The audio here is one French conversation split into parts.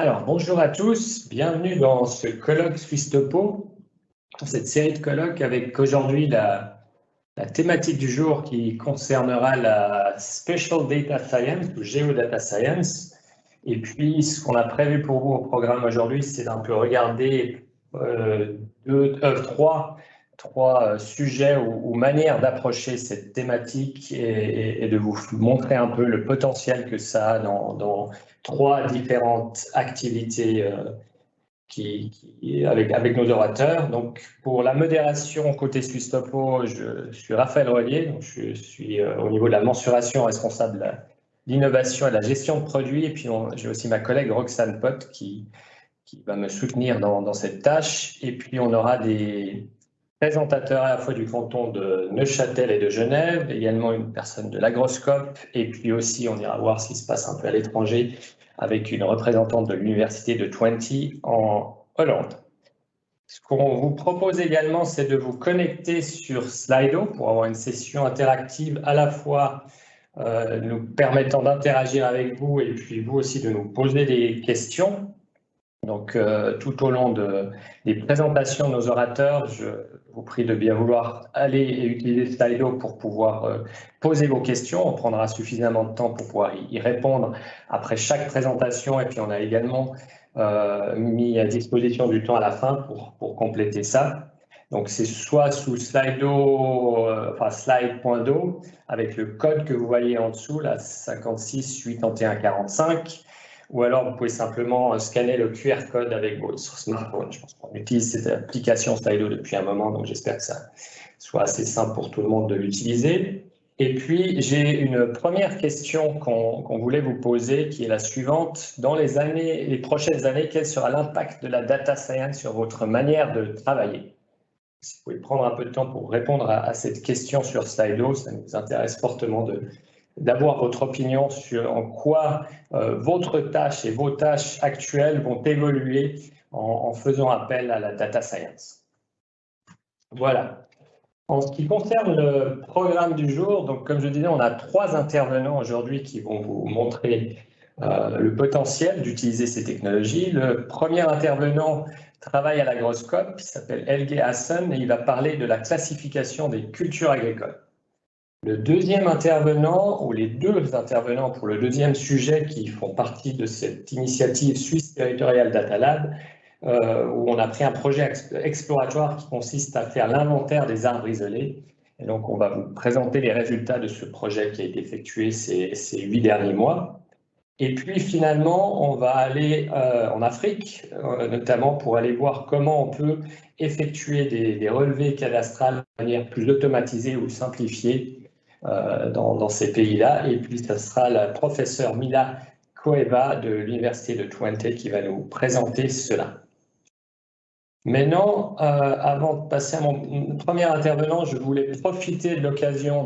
Alors, bonjour à tous, bienvenue dans ce colloque Suisse Topo, dans cette série de colloques avec aujourd'hui la thématique du jour qui concernera la Special Data Science ou Geodata Science. Et puis, ce qu'on a prévu pour vous au programme aujourd'hui, c'est d'un peu regarder trois sujets ou manières d'approcher cette thématique et de vous montrer un peu le potentiel que ça a dans trois différentes activités avec nos orateurs. Donc, pour la modération côté Suisse Topo, je suis Raphaël Relier, donc je suis au niveau de la mensuration responsable de l'innovation et de la gestion de produits. Et puis, j'ai aussi ma collègue Roxane Pott qui va me soutenir dans cette tâche. Et puis, on aura des présentateurs à la fois du canton de Neuchâtel et de Genève, également une personne de l'Agroscope, et puis aussi, on ira voir ce qui se passe un peu à l'étranger avec une représentante de l'université de Twente en Hollande. Ce qu'on vous propose également, c'est de vous connecter sur Slido pour avoir une session interactive à la fois nous permettant d'interagir avec vous et puis vous aussi de nous poser des questions. Donc, tout au long des présentations de nos orateurs, je vous prie de bien vouloir aller et utiliser Slido pour pouvoir poser vos questions. On prendra suffisamment de temps pour pouvoir y répondre après chaque présentation. Et puis, on a également mis à disposition du temps à la fin pour compléter ça. Donc, c'est soit sous Slido, enfin slide.do, avec le code que vous voyez en dessous, là, 56 81 45. Ou alors, vous pouvez simplement scanner le QR code avec votre smartphone. Je pense qu'on utilise cette application Slido depuis un moment, donc j'espère que ça soit assez simple pour tout le monde de l'utiliser. Et puis, j'ai une première question qu'on voulait vous poser, qui est la suivante. Dans les prochaines années, quel sera l'impact de la data science sur votre manière de travailler? Si vous pouvez prendre un peu de temps pour répondre à cette question sur Slido, ça nous intéresse fortement d'avoir votre opinion sur en quoi votre tâche et vos tâches actuelles vont évoluer en faisant appel à la data science. Voilà. En ce qui concerne le programme du jour, donc comme je disais, on a trois intervenants aujourd'hui qui vont vous montrer le potentiel d'utiliser ces technologies. Le premier intervenant travaille à l'Agroscope, il s'appelle Helge Hassan et il va parler de la classification des cultures agricoles. Le deuxième intervenant, ou les deux intervenants pour le deuxième sujet qui font partie de cette initiative Suisse Territorial Data Lab, où on a pris un projet exploratoire qui consiste à faire l'inventaire des arbres isolés. Et donc, on va vous présenter les résultats de ce projet qui a été effectué ces 8 derniers mois. Et puis, finalement, on va aller en Afrique, notamment pour aller voir comment on peut effectuer des relevés cadastrales de manière plus automatisée ou simplifiée dans ces pays-là. Et puis, ce sera la professeure Mila Coeva de l'Université de Twente qui va nous présenter cela. Maintenant, avant de passer à mon premier intervenant, je voulais profiter de l'occasion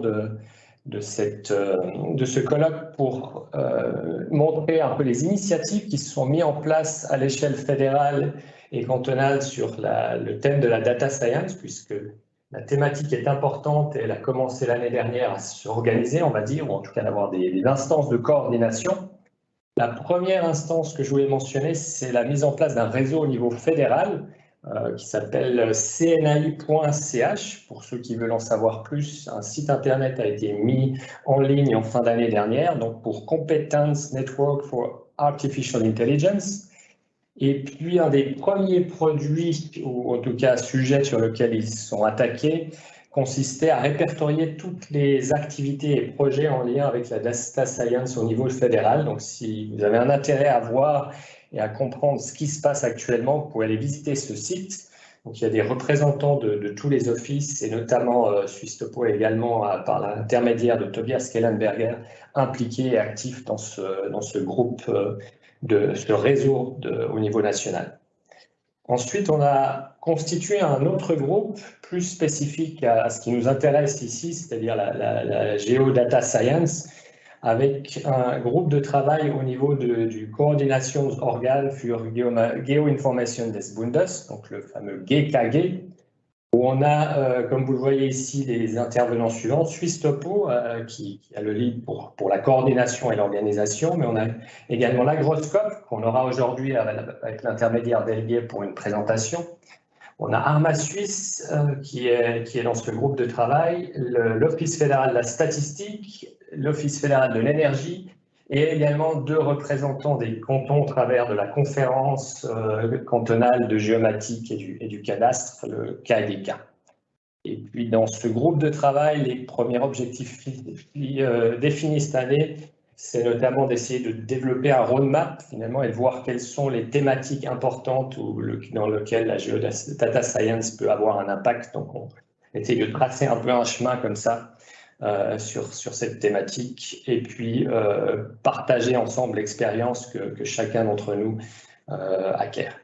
de ce colloque pour montrer un peu les initiatives qui se sont mises en place à l'échelle fédérale et cantonale sur le thème de la data science, puisque la thématique est importante et elle a commencé l'année dernière à s'organiser, on va dire, ou en tout cas d'avoir des instances de coordination. La première instance que je voulais mentionner, c'est la mise en place d'un réseau au niveau fédéral qui s'appelle cnai.ch. Pour ceux qui veulent en savoir plus, un site internet a été mis en ligne en fin d'année dernière, donc pour Competence Network for Artificial Intelligence. Et puis, un des premiers produits, ou en tout cas sujets sur lesquels ils sont attaqués, consistait à répertorier toutes les activités et projets en lien avec la data science au niveau fédéral. Donc, si vous avez un intérêt à voir et à comprendre ce qui se passe actuellement, vous pouvez aller visiter ce site. Donc, il y a des représentants de tous les offices, et notamment Suisse Topo également, par l'intermédiaire de Tobias Kellenberger, impliqué et actif dans ce groupe, de ce réseau au niveau national. Ensuite, on a constitué un autre groupe plus spécifique à ce qui nous intéresse ici, c'est-à-dire la Geodata Science, avec un groupe de travail au niveau du Coordinationsorgan für Geoinformation des Bundes, donc le fameux GKG, où on a, comme vous le voyez ici, les intervenants suivants. Suisse Topo, qui a le lead pour la coordination et l'organisation, mais on a également l'Agroscope, qu'on aura aujourd'hui avec l'intermédiaire d'Elguet pour une présentation. On a Arma Suisse, qui est dans ce groupe de travail, l'Office fédéral de la statistique, l'Office fédéral de l'énergie, et également 2 représentants des cantons au travers de la conférence cantonale de géomatique et du cadastre, le KDK. Et puis dans ce groupe de travail, les premiers objectifs définis cette année, c'est notamment d'essayer de développer un roadmap finalement et de voir quelles sont les thématiques importantes dans lesquelles la data science peut avoir un impact. Donc on essaie de tracer un peu un chemin comme ça sur cette thématique et puis partager ensemble l'expérience que chacun d'entre nous acquiert.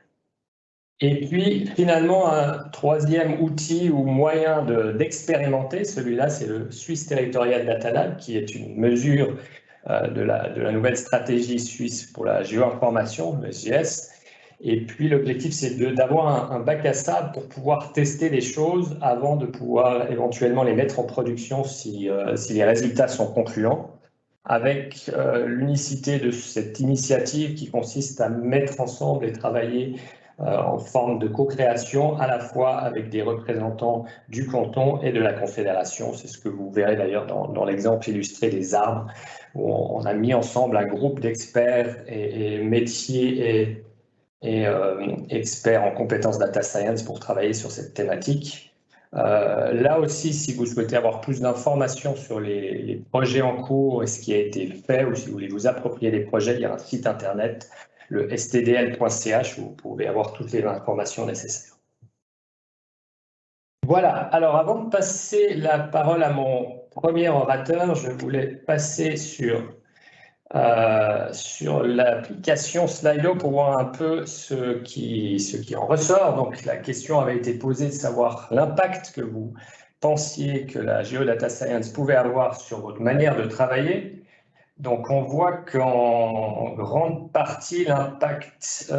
Et puis, finalement, un troisième outil ou moyen d'expérimenter, celui-là, c'est le Swiss Territorial Data Lab, qui est une mesure de la nouvelle stratégie suisse pour la géoinformation, le SGS. Et puis, l'objectif, c'est d'avoir un bac à sable pour pouvoir tester les choses avant de pouvoir éventuellement les mettre en production si les résultats sont concluants, avec l'unicité de cette initiative qui consiste à mettre ensemble et travailler en forme de co-création, à la fois avec des représentants du canton et de la confédération. C'est ce que vous verrez d'ailleurs dans l'exemple illustré des arbres, où on a mis ensemble un groupe d'experts et métiers et experts en compétences data science pour travailler sur cette thématique. Là aussi, si vous souhaitez avoir plus d'informations sur les projets en cours et ce qui a été fait, ou si vous voulez vous approprier des projets, il y a un site internet, le stdl.ch, où vous pouvez avoir toutes les informations nécessaires. Voilà, alors avant de passer la parole à mon premier orateur, je voulais passer sur l'application Slido pour voir un peu ce qui en ressort. Donc la question avait été posée de savoir l'impact que vous pensiez que la Geodata Science pouvait avoir sur votre manière de travailler. Donc on voit qu'en grande partie l'impact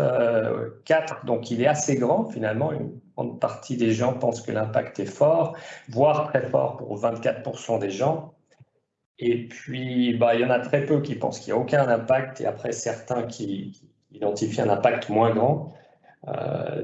4, donc il est assez grand finalement, une grande partie des gens pensent que l'impact est fort, voire très fort pour 24% des gens. Et puis, il y en a très peu qui pensent qu'il n'y a aucun impact, et après certains qui identifient un impact moins grand.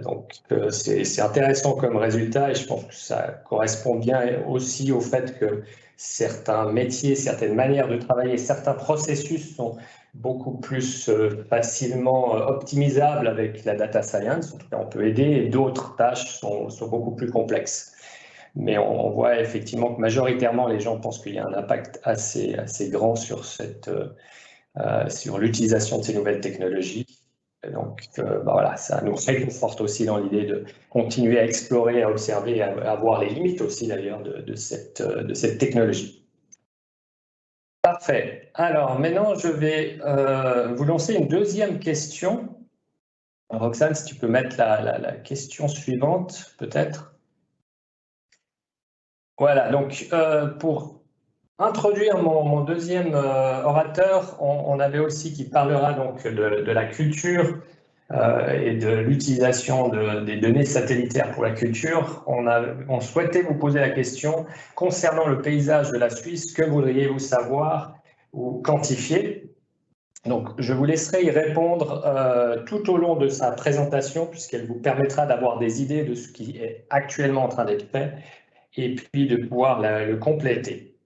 Donc, c'est intéressant comme résultat, et je pense que ça correspond bien aussi au fait que certains métiers, certaines manières de travailler, certains processus sont beaucoup plus facilement optimisables avec la data science. En tout cas, on peut aider, et d'autres tâches sont beaucoup plus complexes. Mais on voit effectivement que majoritairement, les gens pensent qu'il y a un impact assez grand sur l'utilisation de ces nouvelles technologies. Et donc, voilà, ça nous réconforte aussi dans l'idée de continuer à explorer, à observer, à voir les limites aussi d'ailleurs de cette technologie. Parfait. Alors maintenant, je vais vous lancer une deuxième question. Roxane, si tu peux mettre la question suivante, peut-être. Voilà, donc pour introduire mon deuxième orateur, on avait aussi qui parlera donc de la culture et de l'utilisation des données satellitaires pour la culture. On souhaitait vous poser la question concernant le paysage de la Suisse, que voudriez-vous savoir ou quantifier? Donc, je vous laisserai y répondre tout au long de sa présentation, puisqu'elle vous permettra d'avoir des idées de ce qui est actuellement en train d'être fait et puis de pouvoir le compléter.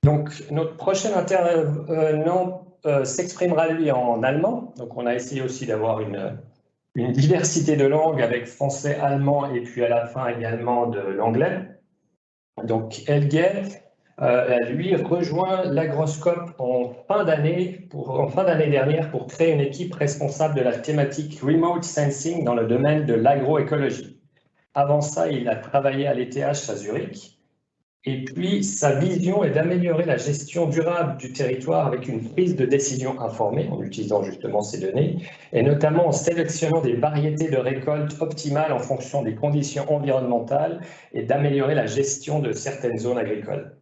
Donc, notre prochain intervenant s'exprimera lui en allemand. Donc, on a essayé aussi d'avoir une diversité de langues avec français, allemand et puis à la fin également de l'anglais. Donc, Elguet, lui, rejoint l'Agroscope en fin d'année dernière pour créer une équipe responsable de la thématique Remote Sensing dans le domaine de l'agroécologie. Avant ça, il a travaillé à l'ETH à Zurich. Et puis, sa vision est d'améliorer la gestion durable du territoire avec une prise de décision informée en utilisant justement ces données, et notamment en sélectionnant des variétés de récolte optimales en fonction des conditions environnementales et d'améliorer la gestion de certaines zones agricoles.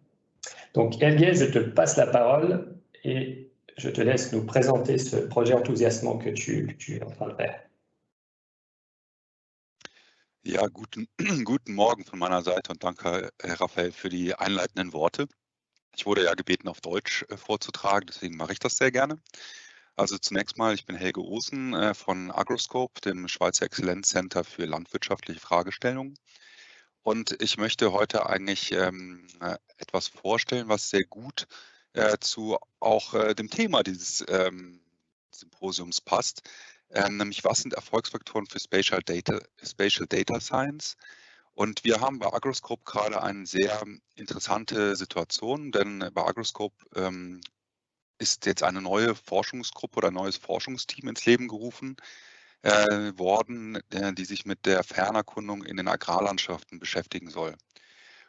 Donc, Elguet, je te passe la parole et je te laisse nous présenter ce projet enthousiasmant que tu es en train de faire. Ja, guten, guten Morgen von meiner Seite und danke, Raphael, für die einleitenden Worte. Ich wurde ja gebeten, auf Deutsch vorzutragen, deswegen mache ich das sehr gerne. Also zunächst mal, ich bin Helge Osen von Agroscope, dem Schweizer Exzellenzcenter für landwirtschaftliche Fragestellungen. Und ich möchte heute eigentlich etwas vorstellen, was sehr gut zu auch dem Thema dieses Symposiums passt, nämlich was sind Erfolgsfaktoren für Spatial Data Science? Und wir haben bei Agroscope gerade eine sehr interessante Situation, denn bei Agroscope ist jetzt eine neue Forschungsgruppe oder ein neues Forschungsteam ins Leben gerufen worden, die sich mit der Fernerkundung in den Agrarlandschaften beschäftigen soll.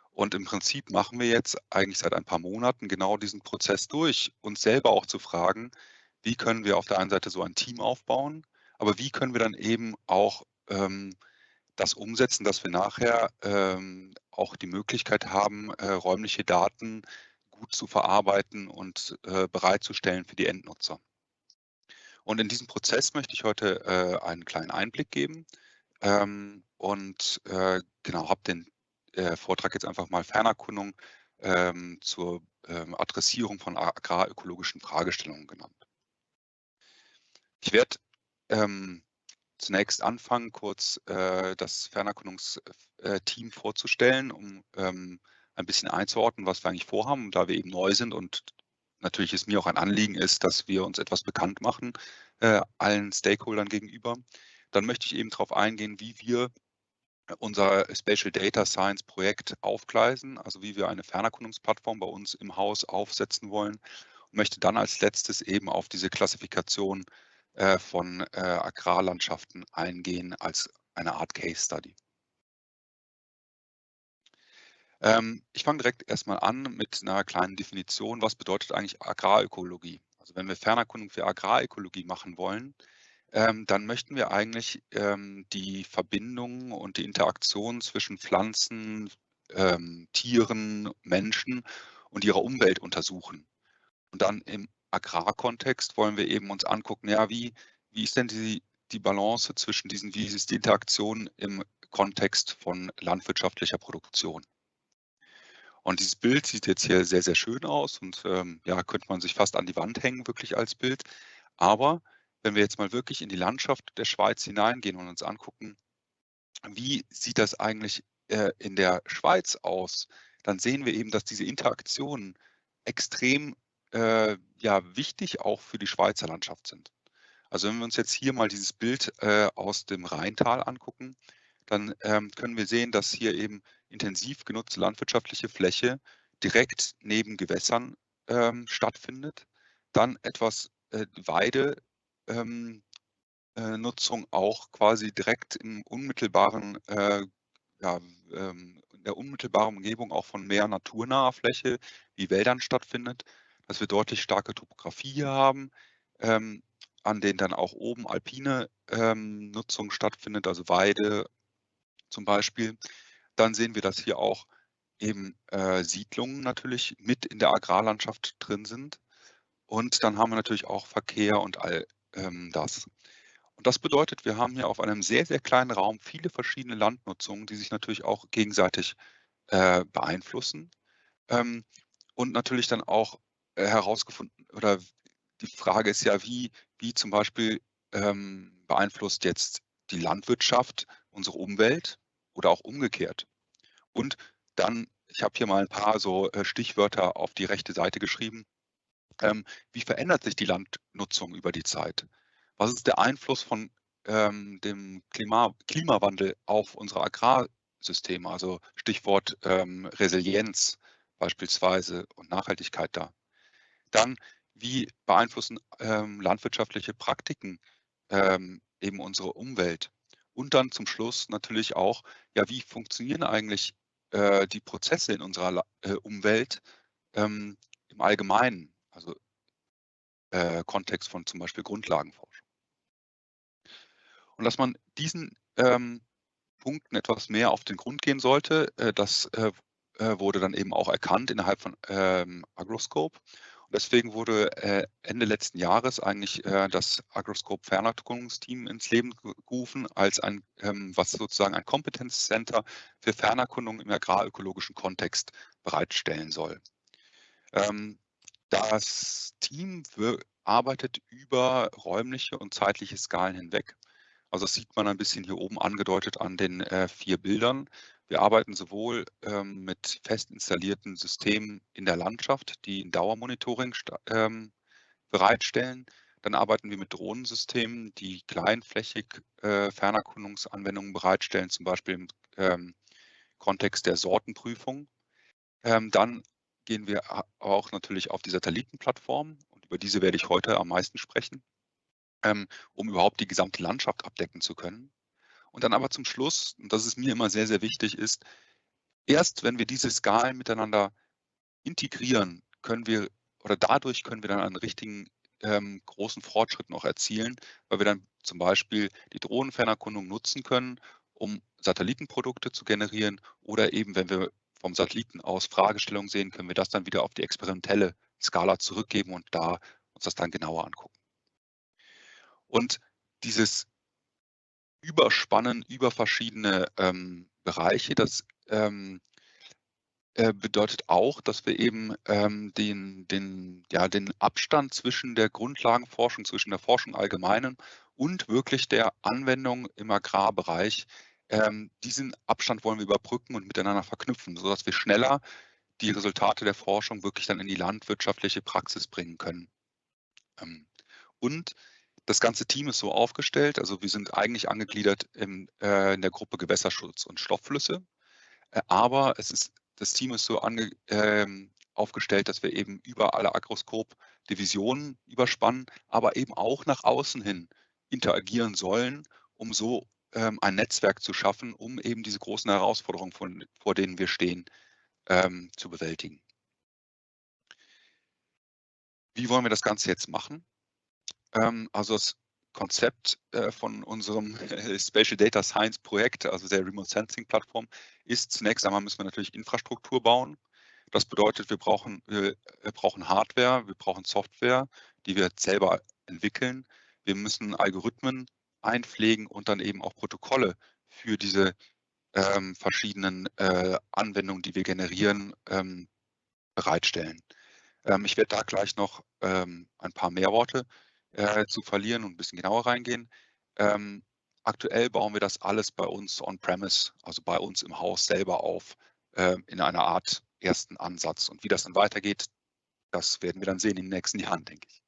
Und im Prinzip machen wir jetzt eigentlich seit ein paar Monaten genau diesen Prozess durch, uns selber auch zu fragen, wie können wir auf der einen Seite so ein Team aufbauen, aber wie können wir dann eben auch das umsetzen, dass wir nachher auch die Möglichkeit haben, räumliche Daten gut zu verarbeiten und bereitzustellen für die Endnutzer. Und in diesem Prozess möchte ich heute einen kleinen Einblick geben und genau, habe den Vortrag jetzt einfach mal Fernerkundung zur Adressierung von agrarökologischen Fragestellungen genannt. Ich werde zunächst anfangen, kurz das Fernerkundungsteam vorzustellen, um ein bisschen einzuordnen, was wir eigentlich vorhaben, da wir eben neu sind und natürlich es mir auch ein Anliegen ist, dass wir uns etwas bekannt machen, allen Stakeholdern gegenüber. Dann möchte ich eben darauf eingehen, wie wir unser Spatial Data Science Projekt aufgleisen, also wie wir eine Fernerkundungsplattform bei uns im Haus aufsetzen wollen und möchte dann als letztes eben auf diese Klassifikation von Agrarlandschaften eingehen als eine Art Case Study. Ich fange direkt erstmal an mit einer kleinen Definition. Was bedeutet eigentlich Agrarökologie? Also wenn wir Fernerkundung für Agrarökologie machen wollen, dann möchten wir eigentlich die Verbindungen und die Interaktion zwischen Pflanzen, Tieren, Menschen und ihrer Umwelt untersuchen. Und dann im Agrarkontext wollen wir eben uns angucken, ja, wie ist denn die Balance zwischen diesen, wie ist die Interaktion im Kontext von landwirtschaftlicher Produktion? Und dieses Bild sieht jetzt hier sehr, sehr schön aus und ja, könnte man sich fast an die Wand hängen, wirklich als Bild. Aber wenn wir jetzt mal wirklich in die Landschaft der Schweiz hineingehen und uns angucken, wie sieht das eigentlich in der Schweiz aus, dann sehen wir eben, dass diese Interaktionen extrem ja, wichtig auch für die Schweizer Landschaft sind. Also wenn wir uns jetzt hier mal dieses Bild aus dem Rheintal angucken, dann können wir sehen, dass hier eben intensiv genutzte landwirtschaftliche Fläche direkt neben Gewässern stattfindet. Dann etwas Weide ähm, Nutzung auch quasi direkt im unmittelbaren, ja, in der unmittelbaren Umgebung auch von mehr naturnaher Fläche wie Wäldern stattfindet, dass wir deutlich starke Topografie hier haben, ähm, an denen dann auch oben alpine Nutzung stattfindet, also Weide zum Beispiel. Dann sehen wir, dass hier auch eben Siedlungen natürlich mit in der Agrarlandschaft drin sind. Und dann haben wir natürlich auch Verkehr und all das. Und das bedeutet, wir haben hier auf einem sehr, sehr kleinen Raum viele verschiedene Landnutzungen, die sich natürlich auch gegenseitig beeinflussen. Ähm, und natürlich dann auch herausgefunden oder die Frage ist ja, wie zum Beispiel beeinflusst jetzt die Landwirtschaft unsere Umwelt oder auch umgekehrt? Und dann, ich habe hier mal ein paar so Stichwörter auf die rechte Seite geschrieben. Wie verändert sich die Landnutzung über die Zeit? Was ist der Einfluss von dem Klimawandel auf unsere Agrarsysteme? Also Stichwort Resilienz beispielsweise und Nachhaltigkeit da. Dann, wie beeinflussen landwirtschaftliche Praktiken eben unsere Umwelt? Und dann zum Schluss natürlich auch, ja, wie funktionieren eigentlich die Prozesse in unserer Umwelt im Allgemeinen? Also Kontext von zum Beispiel Grundlagenforschung. Und dass man diesen Punkten etwas mehr auf den Grund gehen sollte, das wurde dann eben auch erkannt innerhalb von Agroscope. Deswegen wurde Ende letzten Jahres eigentlich das Agroscope Fernerkundungsteam ins Leben gerufen als was sozusagen ein Kompetenzcenter für Fernerkundung im agrarökologischen Kontext bereitstellen soll. Das Team arbeitet über räumliche und zeitliche Skalen hinweg. Also das sieht man ein bisschen hier oben angedeutet an den 4 Bildern. Wir arbeiten sowohl mit fest installierten Systemen in der Landschaft, die ein Dauermonitoring bereitstellen. Dann arbeiten wir mit Drohnensystemen, die kleinflächig Fernerkundungsanwendungen bereitstellen, zum Beispiel im Kontext der Sortenprüfung. Dann gehen wir auch natürlich auf die Satellitenplattform und über diese werde ich heute am meisten sprechen, um überhaupt die gesamte Landschaft abdecken zu können. Und dann aber zum Schluss, und das ist mir immer sehr, sehr wichtig, ist, erst wenn wir diese Skalen miteinander integrieren, dadurch können wir dann einen richtigen großen Fortschritt noch erzielen, weil wir dann zum Beispiel die Drohnenfernerkundung nutzen können, um Satellitenprodukte zu generieren oder eben, wenn wir vom Satelliten aus Fragestellungen sehen, können wir das dann wieder auf die experimentelle Skala zurückgeben und da uns das dann genauer angucken. Und dieses Überspannen über verschiedene Bereiche, das bedeutet auch, dass wir eben den Abstand zwischen der Grundlagenforschung, zwischen der Forschung allgemeinen und wirklich der Anwendung im Agrarbereich, diesen Abstand wollen wir überbrücken und miteinander verknüpfen, sodass wir schneller die Resultate der Forschung wirklich dann in die landwirtschaftliche Praxis bringen können. Und das ganze Team ist so aufgestellt, also wir sind eigentlich angegliedert in der Gruppe Gewässerschutz und Stoffflüsse, aber das Team ist so aufgestellt, dass wir eben über alle Agroscope-Divisionen überspannen, aber eben auch nach außen hin interagieren sollen, um so ein Netzwerk zu schaffen, um eben diese großen Herausforderungen, vor denen wir stehen, zu bewältigen. Wie wollen wir das Ganze jetzt machen? Also das Konzept von unserem Spatial Data Science Projekt, also der Remote Sensing Plattform, ist zunächst einmal müssen wir natürlich Infrastruktur bauen. Das bedeutet, wir brauchen Hardware, wir brauchen Software, die wir selber entwickeln. Wir müssen Algorithmen einpflegen und dann eben auch Protokolle für diese verschiedenen Anwendungen, die wir generieren, bereitstellen. Ich werde da gleich noch ein paar mehr Worte zu verlieren und ein bisschen genauer reingehen. Aktuell bauen wir das alles bei uns on-premise, also bei uns im Haus selber auf, in einer Art ersten Ansatz. Und wie das dann weitergeht, das werden wir dann sehen in den nächsten Jahren, denke ich.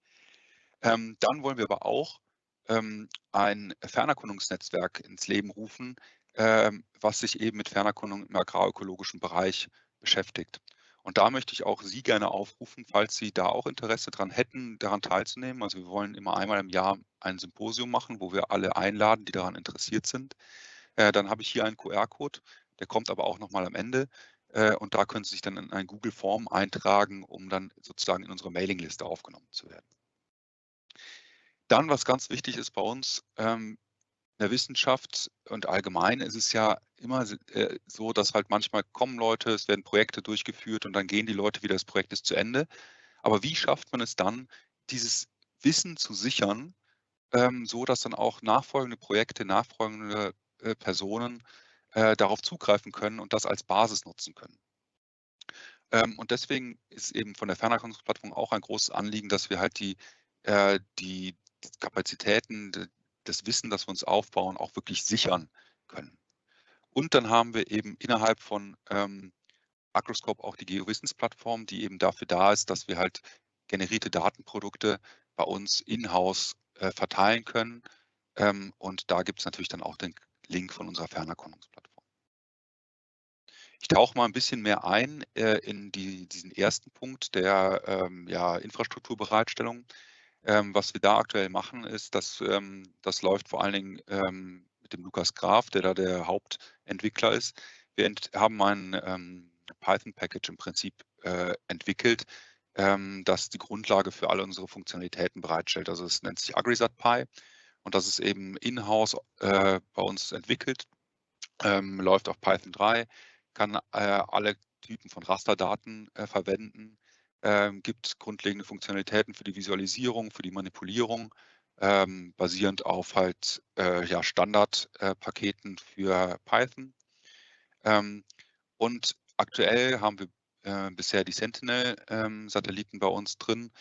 Dann wollen wir aber auch ein Fernerkundungsnetzwerk ins Leben rufen, was sich eben mit Fernerkundung im agrarökologischen Bereich beschäftigt. Und da möchte ich auch Sie gerne aufrufen, falls Sie da auch Interesse daran hätten, daran teilzunehmen. Also wir wollen immer einmal im Jahr ein Symposium machen, wo wir alle einladen, die daran interessiert sind. Dann habe ich hier einen QR-Code, der kommt aber auch nochmal am Ende. Und da können Sie sich dann in ein Google-Form eintragen, um dann sozusagen in unsere Mailingliste aufgenommen zu werden. Dann, was ganz wichtig ist bei uns, in der Wissenschaft und allgemein ist es ja immer so, dass halt manchmal kommen Leute, es werden Projekte durchgeführt und dann gehen die Leute wieder, das Projekt ist zu Ende. Aber wie schafft man es dann, dieses Wissen zu sichern, so dass dann auch nachfolgende Projekte, nachfolgende Personen darauf zugreifen können und das als Basis nutzen können? Und deswegen ist eben von der Fernerkundungsplattform auch ein großes Anliegen, dass wir halt die Kapazitäten, das Wissen, das wir uns aufbauen, auch wirklich sichern können. Und dann haben wir eben innerhalb von Agroscope auch die Geowissensplattform, die eben dafür da ist, dass wir halt generierte Datenprodukte bei uns in-house verteilen können. Und da gibt es natürlich dann auch den Link von unserer Fernerkundungsplattform. Ich tauche mal ein bisschen mehr ein in diesen ersten Punkt der Infrastrukturbereitstellung. Was wir da aktuell machen, ist, dass das läuft vor allen Dingen mit dem Lukas Graf, der da der Hauptentwickler ist. Wir haben ein Python-Package im Prinzip entwickelt, das die Grundlage für alle unsere Funktionalitäten bereitstellt. Also es nennt sich AgriSatPy und das ist eben in-house bei uns entwickelt, läuft auf Python 3, kann alle Typen von Rasterdaten verwenden, gibt grundlegende Funktionalitäten für die Visualisierung, für die Manipulierung, basierend auf halt ja, Standardpaketen für Python. Und aktuell haben wir bisher die Sentinel-Satelliten bei uns drin.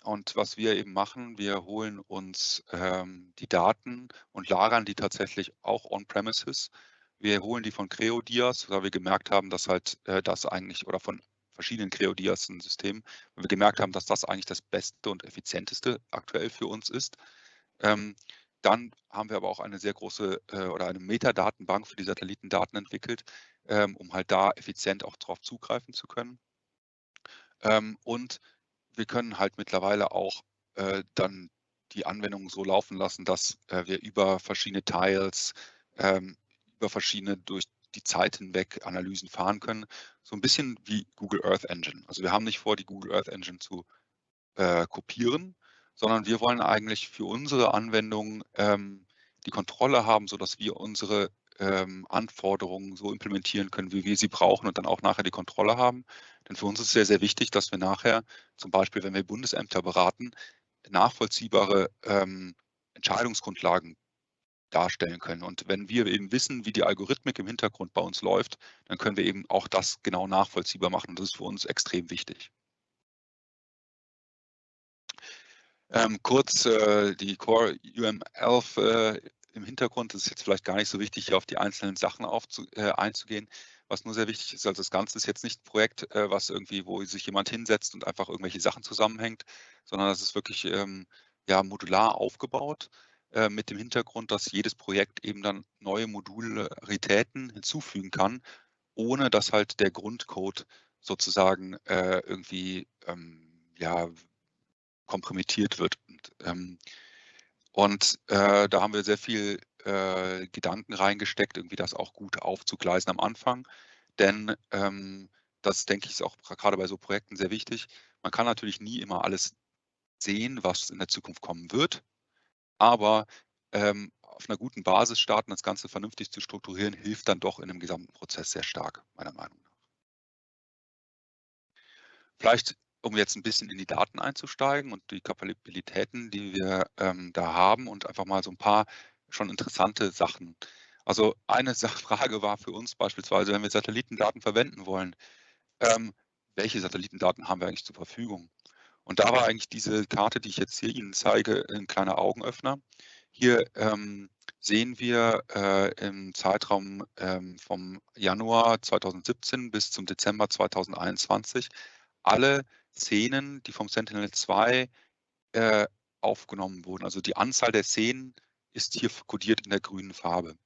Und was wir eben machen, wir holen uns die Daten und lagern die tatsächlich auch on-premises. Wir holen die von CreoDias, weil wir gemerkt haben, dass halt das eigentlich, oder von verschiedenen CreoDias-Systemen, weil wir gemerkt haben, dass das eigentlich das Beste und Effizienteste aktuell für uns ist. Dann haben wir aber auch eine sehr große oder eine Metadatenbank für die Satellitendaten entwickelt, um halt da effizient auch drauf zugreifen zu können. Und wir können halt mittlerweile auch dann die Anwendung so laufen lassen, dass wir über verschiedene Tiles, über verschiedene durch die Zeit hinweg Analysen fahren können. So ein bisschen wie Google Earth Engine. Also wir haben nicht vor, die Google Earth Engine zu kopieren, sondern wir wollen eigentlich für unsere Anwendung die Kontrolle haben, sodass wir unsere Anforderungen so implementieren können, wie wir sie brauchen und dann auch nachher die Kontrolle haben. Denn für uns ist es sehr, sehr wichtig, dass wir nachher, zum Beispiel, wenn wir Bundesämter beraten, nachvollziehbare Entscheidungsgrundlagen darstellen können. Und wenn wir eben wissen, wie die Algorithmik im Hintergrund bei uns läuft, dann können wir eben auch das genau nachvollziehbar machen. Und das ist für uns extrem wichtig. Kurz die Core UM11 im Hintergrund. Das ist jetzt vielleicht gar nicht so wichtig, hier auf die einzelnen Sachen einzugehen. Was nur sehr wichtig ist, also das Ganze ist jetzt nicht ein Projekt, was irgendwie, wo sich jemand hinsetzt und einfach irgendwelche Sachen zusammenhängt, sondern das ist wirklich ja, modular aufgebaut mit dem Hintergrund, dass jedes Projekt eben dann neue Modularitäten hinzufügen kann, ohne dass halt der Grundcode sozusagen irgendwie ja, kompromittiert wird. Und da haben wir sehr viel Gedanken reingesteckt, irgendwie das auch gut aufzugleisen am Anfang. Denn das, denke ich, ist auch gerade bei so Projekten sehr wichtig. Man kann natürlich nie immer alles sehen, was in der Zukunft kommen wird. Aber auf einer guten Basis starten, das Ganze vernünftig zu strukturieren, hilft dann doch in dem gesamten Prozess sehr stark, meiner Meinung nach. Vielleicht, um jetzt ein bisschen in die Daten einzusteigen und die Kapabilitäten, die wir da haben und einfach mal so ein paar schon interessante Sachen. Also eine Frage war für uns beispielsweise, wenn wir Satellitendaten verwenden wollen, welche Satellitendaten haben wir eigentlich zur Verfügung? Und da war eigentlich diese Karte, die ich jetzt hier Ihnen zeige, ein kleiner Augenöffner. Hier sehen wir im Zeitraum vom Januar 2017 bis zum Dezember 2021 alle Szenen, die vom Sentinel-2 aufgenommen wurden. Also die Anzahl der Szenen ist hier kodiert in der grünen Farbe.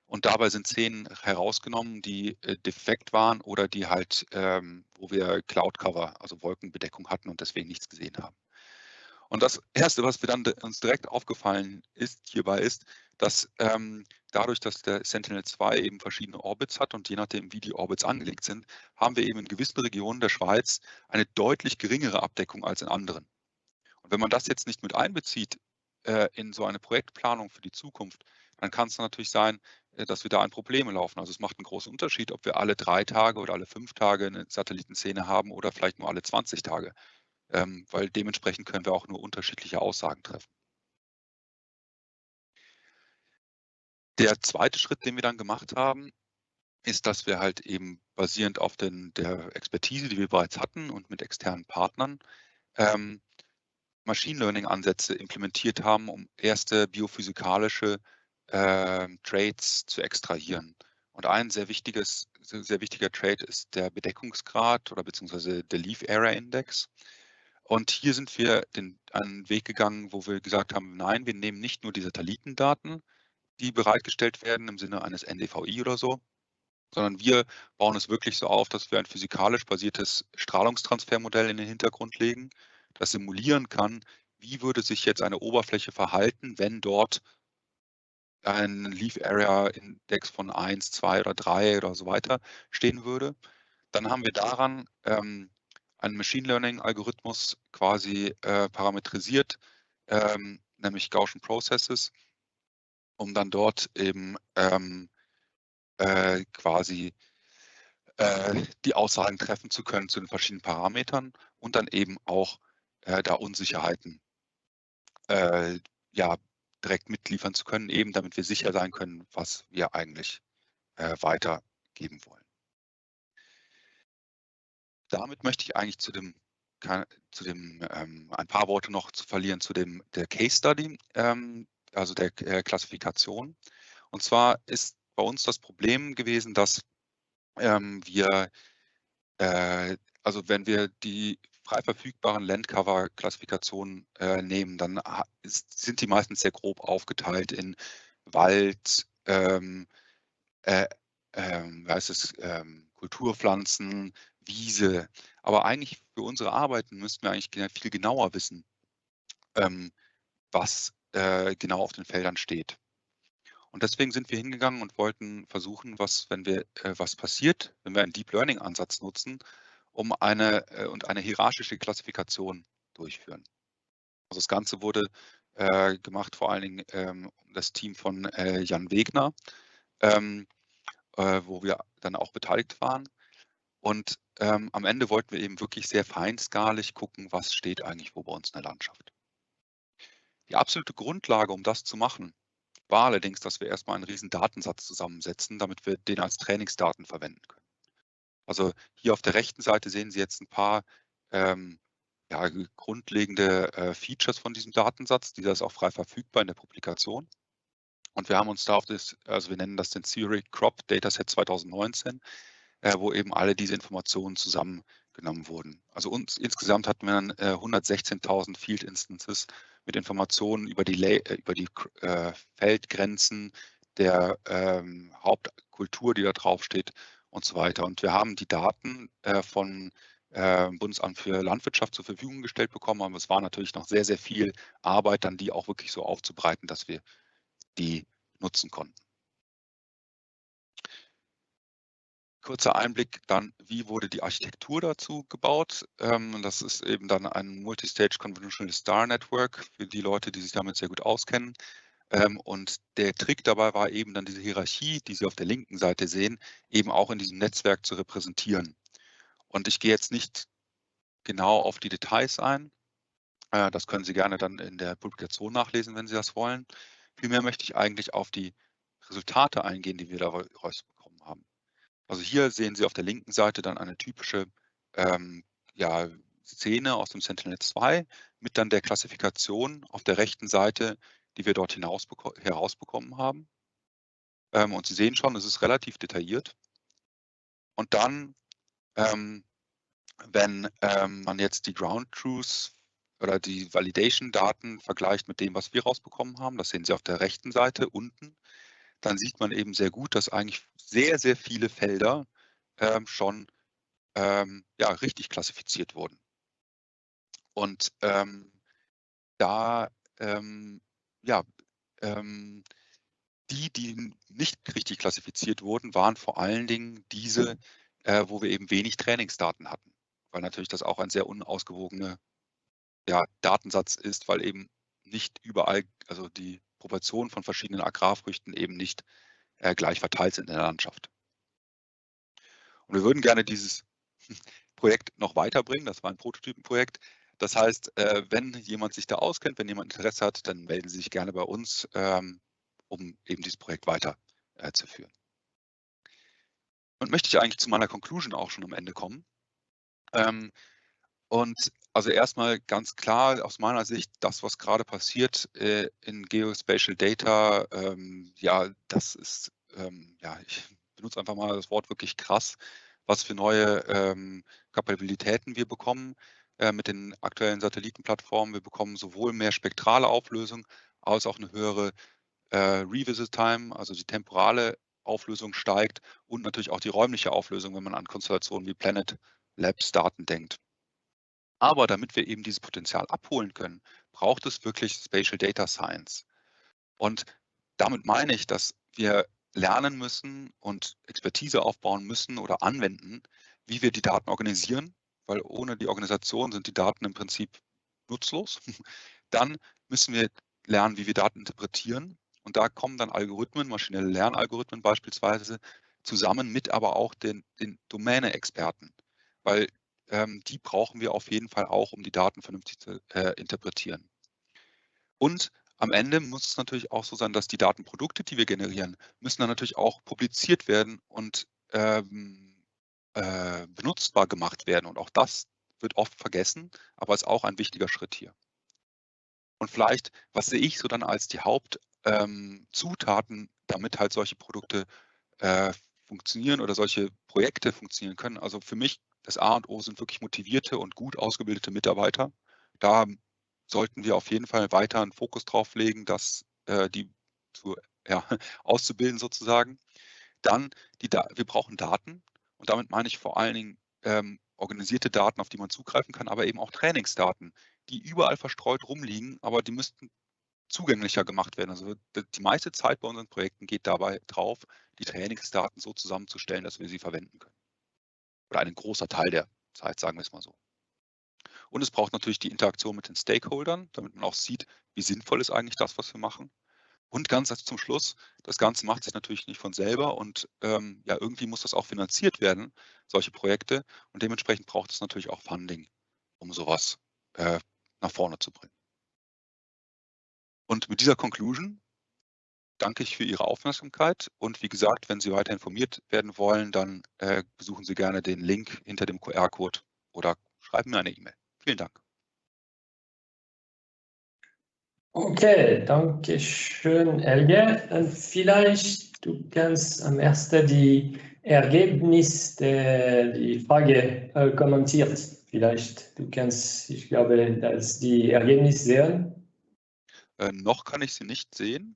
Und dabei sind Szenen herausgenommen, die defekt waren oder die halt, wo wir Cloud Cover, also Wolkenbedeckung hatten und deswegen nichts gesehen haben. Und das Erste, was wir dann uns direkt aufgefallen ist hierbei, ist, dass dadurch, dass der Sentinel-2 eben verschiedene Orbits hat und je nachdem, wie die Orbits angelegt sind, haben wir eben in gewissen Regionen der Schweiz eine deutlich geringere Abdeckung als in anderen. Und wenn man das jetzt nicht mit einbezieht in so eine Projektplanung für die Zukunft, dann kann es natürlich sein, dass wir da in Probleme laufen. Also es macht einen großen Unterschied, ob wir alle 3 Tage oder alle 5 Tage eine Satellitenszene haben oder vielleicht nur alle 20 Tage, weil dementsprechend können wir auch nur unterschiedliche Aussagen treffen. Der zweite Schritt, den wir dann gemacht haben, ist, dass wir halt eben basierend auf der Expertise, die wir bereits hatten und mit externen Partnern, Machine Learning-Ansätze implementiert haben, um erste biophysikalische Traits zu extrahieren. Und ein sehr wichtiger Trait ist der Bedeckungsgrad oder beziehungsweise der Leaf Area Index. Und hier sind wir einen Weg gegangen, wo wir gesagt haben, nein, wir nehmen nicht nur die Satellitendaten, die bereitgestellt werden im Sinne eines NDVI oder so, sondern wir bauen es wirklich so auf, dass wir ein physikalisch basiertes Strahlungstransfermodell in den Hintergrund legen, das simulieren kann, wie würde sich jetzt eine Oberfläche verhalten, wenn dort ein Leaf Area Index von 1, 2 oder 3 oder so weiter stehen würde. Dann haben wir daran einen Machine Learning Algorithmus quasi parametrisiert, nämlich Gaussian Processes, um dann dort eben quasi die Aussagen treffen zu können zu den verschiedenen Parametern und dann eben auch da Unsicherheiten ja, direkt mitliefern zu können, eben damit wir sicher sein können, was wir eigentlich weitergeben wollen. Damit möchte ich eigentlich ein paar Worte noch zu verlieren zu der Case Study, also der Klassifikation. Und zwar ist bei uns das Problem gewesen, dass wir, also wenn wir die frei verfügbaren Landcover-Klassifikationen nehmen, dann sind die meistens sehr grob aufgeteilt in Wald, Kulturpflanzen, Wiese. Aber eigentlich für unsere Arbeiten müssten wir eigentlich viel genauer wissen, was genau auf den Feldern steht. Und deswegen sind wir hingegangen und wollten versuchen, was passiert, wenn wir einen Deep Learning Ansatz nutzen, um eine hierarchische Klassifikation durchführen. Also das Ganze wurde gemacht vor allen Dingen das Team von Jan Wegner, wo wir dann auch beteiligt waren. Und am Ende wollten wir eben wirklich sehr feinskalig gucken, was steht eigentlich wo bei uns in der Landschaft. Die absolute Grundlage, um das zu machen, war allerdings, dass wir erstmal einen riesen Datensatz zusammensetzen, damit wir den als Trainingsdaten verwenden können. Also hier auf der rechten Seite sehen Sie jetzt ein paar ja, grundlegende Features von diesem Datensatz. Dieser ist auch frei verfügbar in der Publikation. Und wir haben uns da also wir nennen das den Theory Crop Dataset 2019, wo eben alle diese Informationen zusammengenommen wurden. Also insgesamt hatten wir dann 116.000 Field Instances mit Informationen über die Feldgrenzen der Hauptkultur, die da draufsteht und so weiter. Und wir haben die Daten von Bundesamt für Landwirtschaft zur Verfügung gestellt bekommen, aber es war natürlich noch sehr, sehr viel Arbeit, dann die auch wirklich so aufzubereiten, dass wir die nutzen konnten. Kurzer Einblick dann, wie wurde die Architektur dazu gebaut. Das ist eben dann ein Multistage Convolutional Star Network für die Leute, die sich damit sehr gut auskennen. Und der Trick dabei war eben dann diese Hierarchie, die Sie auf der linken Seite sehen, eben auch in diesem Netzwerk zu repräsentieren. Und ich gehe jetzt nicht genau auf die Details ein. Das können Sie gerne dann in der Publikation nachlesen, wenn Sie das wollen. Vielmehr möchte ich eigentlich auf die Resultate eingehen, die wir da rausbekommen haben. Also hier sehen Sie auf der linken Seite dann eine typische ja, Szene aus dem Sentinel-2 mit dann der Klassifikation auf der rechten Seite, die wir dort herausbekommen haben. Und Sie sehen schon, es ist relativ detailliert. Und dann, wenn man jetzt die Ground Truths oder die Validation-Daten vergleicht mit dem, was wir rausbekommen haben, das sehen Sie auf der rechten Seite unten, dann sieht man eben sehr gut, dass eigentlich sehr, sehr viele Felder schon ja, richtig klassifiziert wurden. Und da ja, die nicht richtig klassifiziert wurden, waren vor allen Dingen diese, wo wir eben wenig Trainingsdaten hatten, weil natürlich das auch ein sehr unausgewogener Datensatz ist, weil eben nicht überall, also die Proportionen von verschiedenen Agrarfrüchten eben nicht gleich verteilt sind in der Landschaft. Und wir würden gerne dieses Projekt noch weiterbringen. Das war ein Prototypenprojekt. Das heißt, wenn jemand sich da auskennt, wenn jemand Interesse hat, dann melden Sie sich gerne bei uns, um eben dieses Projekt weiterzuführen. Und möchte ich eigentlich zu meiner Conclusion auch schon am Ende kommen. Und also erstmal ganz klar aus meiner Sicht, das, was gerade passiert in Geospatial Data, ja, das ist, ja, ich benutze einfach mal das Wort wirklich krass, was für neue Kapabilitäten wir bekommen mit den aktuellen Satellitenplattformen. Wir bekommen sowohl mehr spektrale Auflösung als auch eine höhere Revisit Time, also die temporale Auflösung steigt und natürlich auch die räumliche Auflösung, wenn man an Konstellationen wie Planet Labs Daten denkt. Aber damit wir eben dieses Potenzial abholen können, braucht es wirklich Spatial Data Science. Und damit meine ich, dass wir lernen müssen und Expertise aufbauen müssen oder anwenden, wie wir die Daten organisieren, weil ohne die Organisation sind die Daten im Prinzip nutzlos. Dann müssen wir lernen, wie wir Daten interpretieren. Und da kommen dann Algorithmen, maschinelle Lernalgorithmen beispielsweise, zusammen mit aber auch den Domäne-Experten, weil die brauchen wir auf jeden Fall auch, um die Daten vernünftig zu interpretieren. Und am Ende muss es natürlich auch so sein, dass die Datenprodukte, die wir generieren, müssen dann natürlich auch publiziert werden und benutzbar gemacht werden. Und auch das wird oft vergessen, aber ist auch ein wichtiger Schritt hier. Und vielleicht, was sehe ich so dann als die Hauptzutaten, damit halt solche Produkte funktionieren oder solche Projekte funktionieren können. Also für mich das A und O sind wirklich motivierte und gut ausgebildete Mitarbeiter. Da sollten wir auf jeden Fall weiter einen Fokus drauf legen, die auszubilden sozusagen. Dann, wir brauchen Daten und damit meine ich vor allen Dingen organisierte Daten, auf die man zugreifen kann, aber eben auch Trainingsdaten, die überall verstreut rumliegen, aber die müssten zugänglicher gemacht werden. Also die meiste Zeit bei unseren Projekten geht dabei drauf, die Trainingsdaten so zusammenzustellen, dass wir sie verwenden können. Oder ein großer Teil der Zeit, sagen wir es mal so. Und es braucht natürlich die Interaktion mit den Stakeholdern, damit man auch sieht, wie sinnvoll ist eigentlich das, was wir machen. Und ganz zum Schluss, das Ganze macht sich natürlich nicht von selber und ja, irgendwie muss das auch finanziert werden, solche Projekte. Und dementsprechend braucht es natürlich auch Funding, um sowas nach vorne zu bringen. Und mit dieser Conclusion danke ich für Ihre Aufmerksamkeit und wie gesagt, wenn Sie weiter informiert werden wollen, dann besuchen Sie gerne den Link hinter dem QR-Code oder schreiben mir eine E-Mail. Vielen Dank. Okay, danke schön, Helge. Und vielleicht du kannst am ersten die Ergebnisse, die Frage kommentiert. Vielleicht du kannst, ich glaube, dass die Ergebnisse sehen. Noch kann ich sie nicht sehen.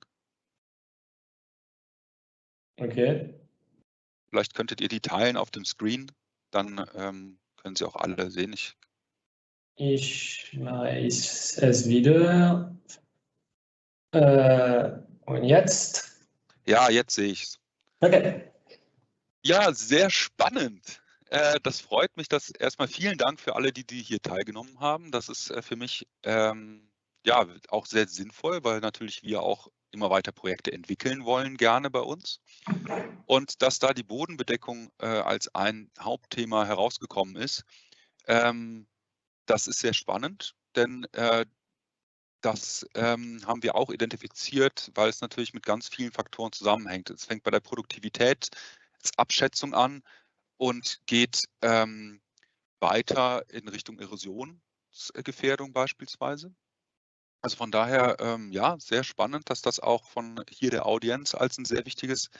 Okay. Vielleicht könntet ihr die teilen auf dem Screen, dann können Sie auch alle sehen. Ich mache es wieder. Und jetzt? Ja, jetzt sehe ich es. Okay. Ja, sehr spannend. Das freut mich, dass erstmal vielen Dank für alle, die hier teilgenommen haben. Das ist für mich ja auch sehr sinnvoll, weil natürlich wir auch immer weiter Projekte entwickeln wollen, gerne bei uns. Und dass da die Bodenbedeckung als ein Hauptthema herausgekommen ist, das ist sehr spannend, denn das haben wir auch identifiziert, weil es natürlich mit ganz vielen Faktoren zusammenhängt. Es fängt bei der Produktivitätsabschätzung an und geht weiter in Richtung Erosionsgefährdung beispielsweise. Also von daher, ja, sehr spannend, dass das auch von hier der Audienz als ein sehr wichtiges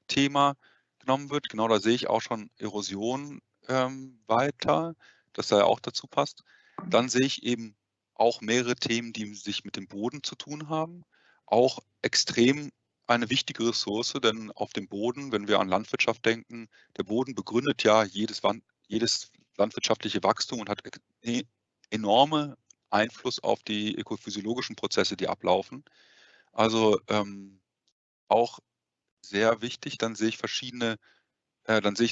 Thema genommen wird. Genau, da sehe ich auch schon Erosion weiter, dass da ja auch dazu passt. Dann sehe ich eben auch mehrere Themen, die sich mit dem Boden zu tun haben. Auch extrem eine wichtige Ressource, denn auf dem Boden, wenn wir an Landwirtschaft denken, der Boden begründet ja jedes landwirtschaftliche Wachstum und hat enorme Einfluss auf die ökophysiologischen Prozesse, die ablaufen. Also auch sehr wichtig. Dann sehe ich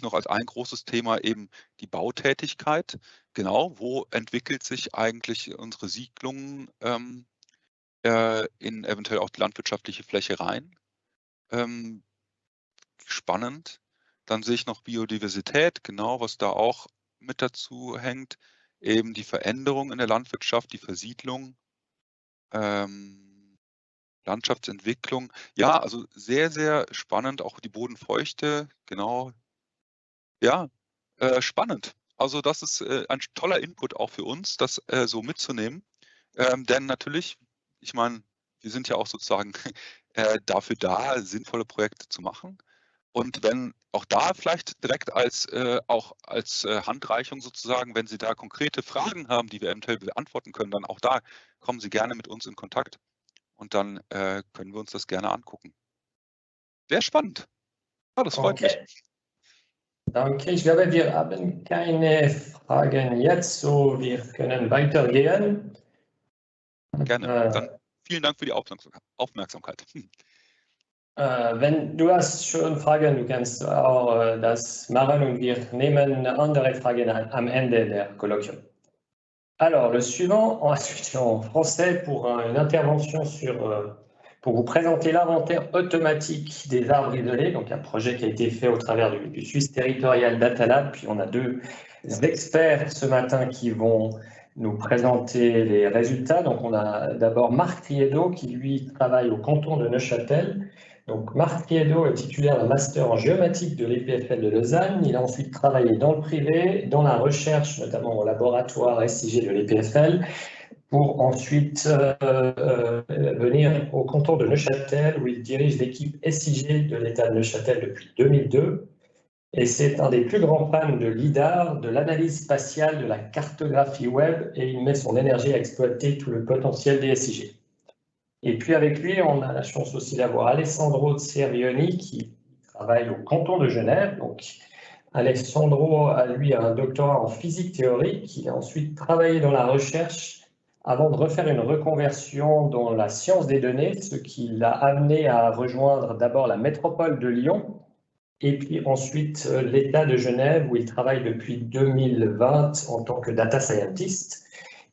noch als ein großes Thema eben die Bautätigkeit. Genau, wo entwickelt sich eigentlich unsere Siedlung in eventuell auch die landwirtschaftliche Fläche rein? Spannend. Dann sehe ich noch Biodiversität, genau, was da auch mit dazu hängt. Eben die Veränderung in der Landwirtschaft, die Versiedlung, Landschaftsentwicklung. Ja, also sehr, sehr spannend, auch die Bodenfeuchte, genau. Ja, spannend. Also das ist ein toller Input auch für uns, das so mitzunehmen. Denn natürlich, ich meine, wir sind ja auch sozusagen dafür da, sinnvolle Projekte zu machen. Und wenn auch da vielleicht direkt als Handreichung sozusagen, wenn Sie da konkrete Fragen haben, die wir eventuell beantworten können, dann auch da kommen Sie gerne mit uns in Kontakt und dann können wir uns das gerne angucken. Sehr spannend. Ja, das freut mich. Danke. Ich glaube, wir haben keine Fragen jetzt, so wir können weitergehen. Gerne. Dann vielen Dank für die Aufmerksamkeit. Wenn du hast schon Fragen, du kannst auch das machen und wir nehmen andere Fragen am Ende der Kolloquium. Alors, le suivant, ensuite en français pour une intervention sur pour vous présenter l'inventaire automatique des arbres isolés, donc un projet qui a été fait au travers du Swiss Territorial Data Lab. Puis on a deux experts ce matin qui vont nous présenter les résultats. Donc on a d'abord Marc Triedo qui lui travaille au canton de Neuchâtel. Donc Marc Triedo est titulaire d'un master en géomatique de l'EPFL de Lausanne. Il a ensuite travaillé dans le privé, dans la recherche, notamment au laboratoire SIG de l'EPFL, pour ensuite venir au canton de Neuchâtel, où il dirige l'équipe SIG de l'État de Neuchâtel depuis 2002. Et c'est un des plus grands fans de LIDAR, de l'analyse spatiale, de la cartographie web, et il met son énergie à exploiter tout le potentiel des SIG. Et puis avec lui, on a la chance aussi d'avoir Alessandro Cerioni qui travaille au canton de Genève. Donc, Alessandro a lui un doctorat en physique théorique. Il a ensuite travaillé dans la recherche avant de refaire une reconversion dans la science des données, ce qui l'a amené à rejoindre d'abord la métropole de Lyon et puis ensuite l'État de Genève où il travaille depuis 2020 en tant que data scientist.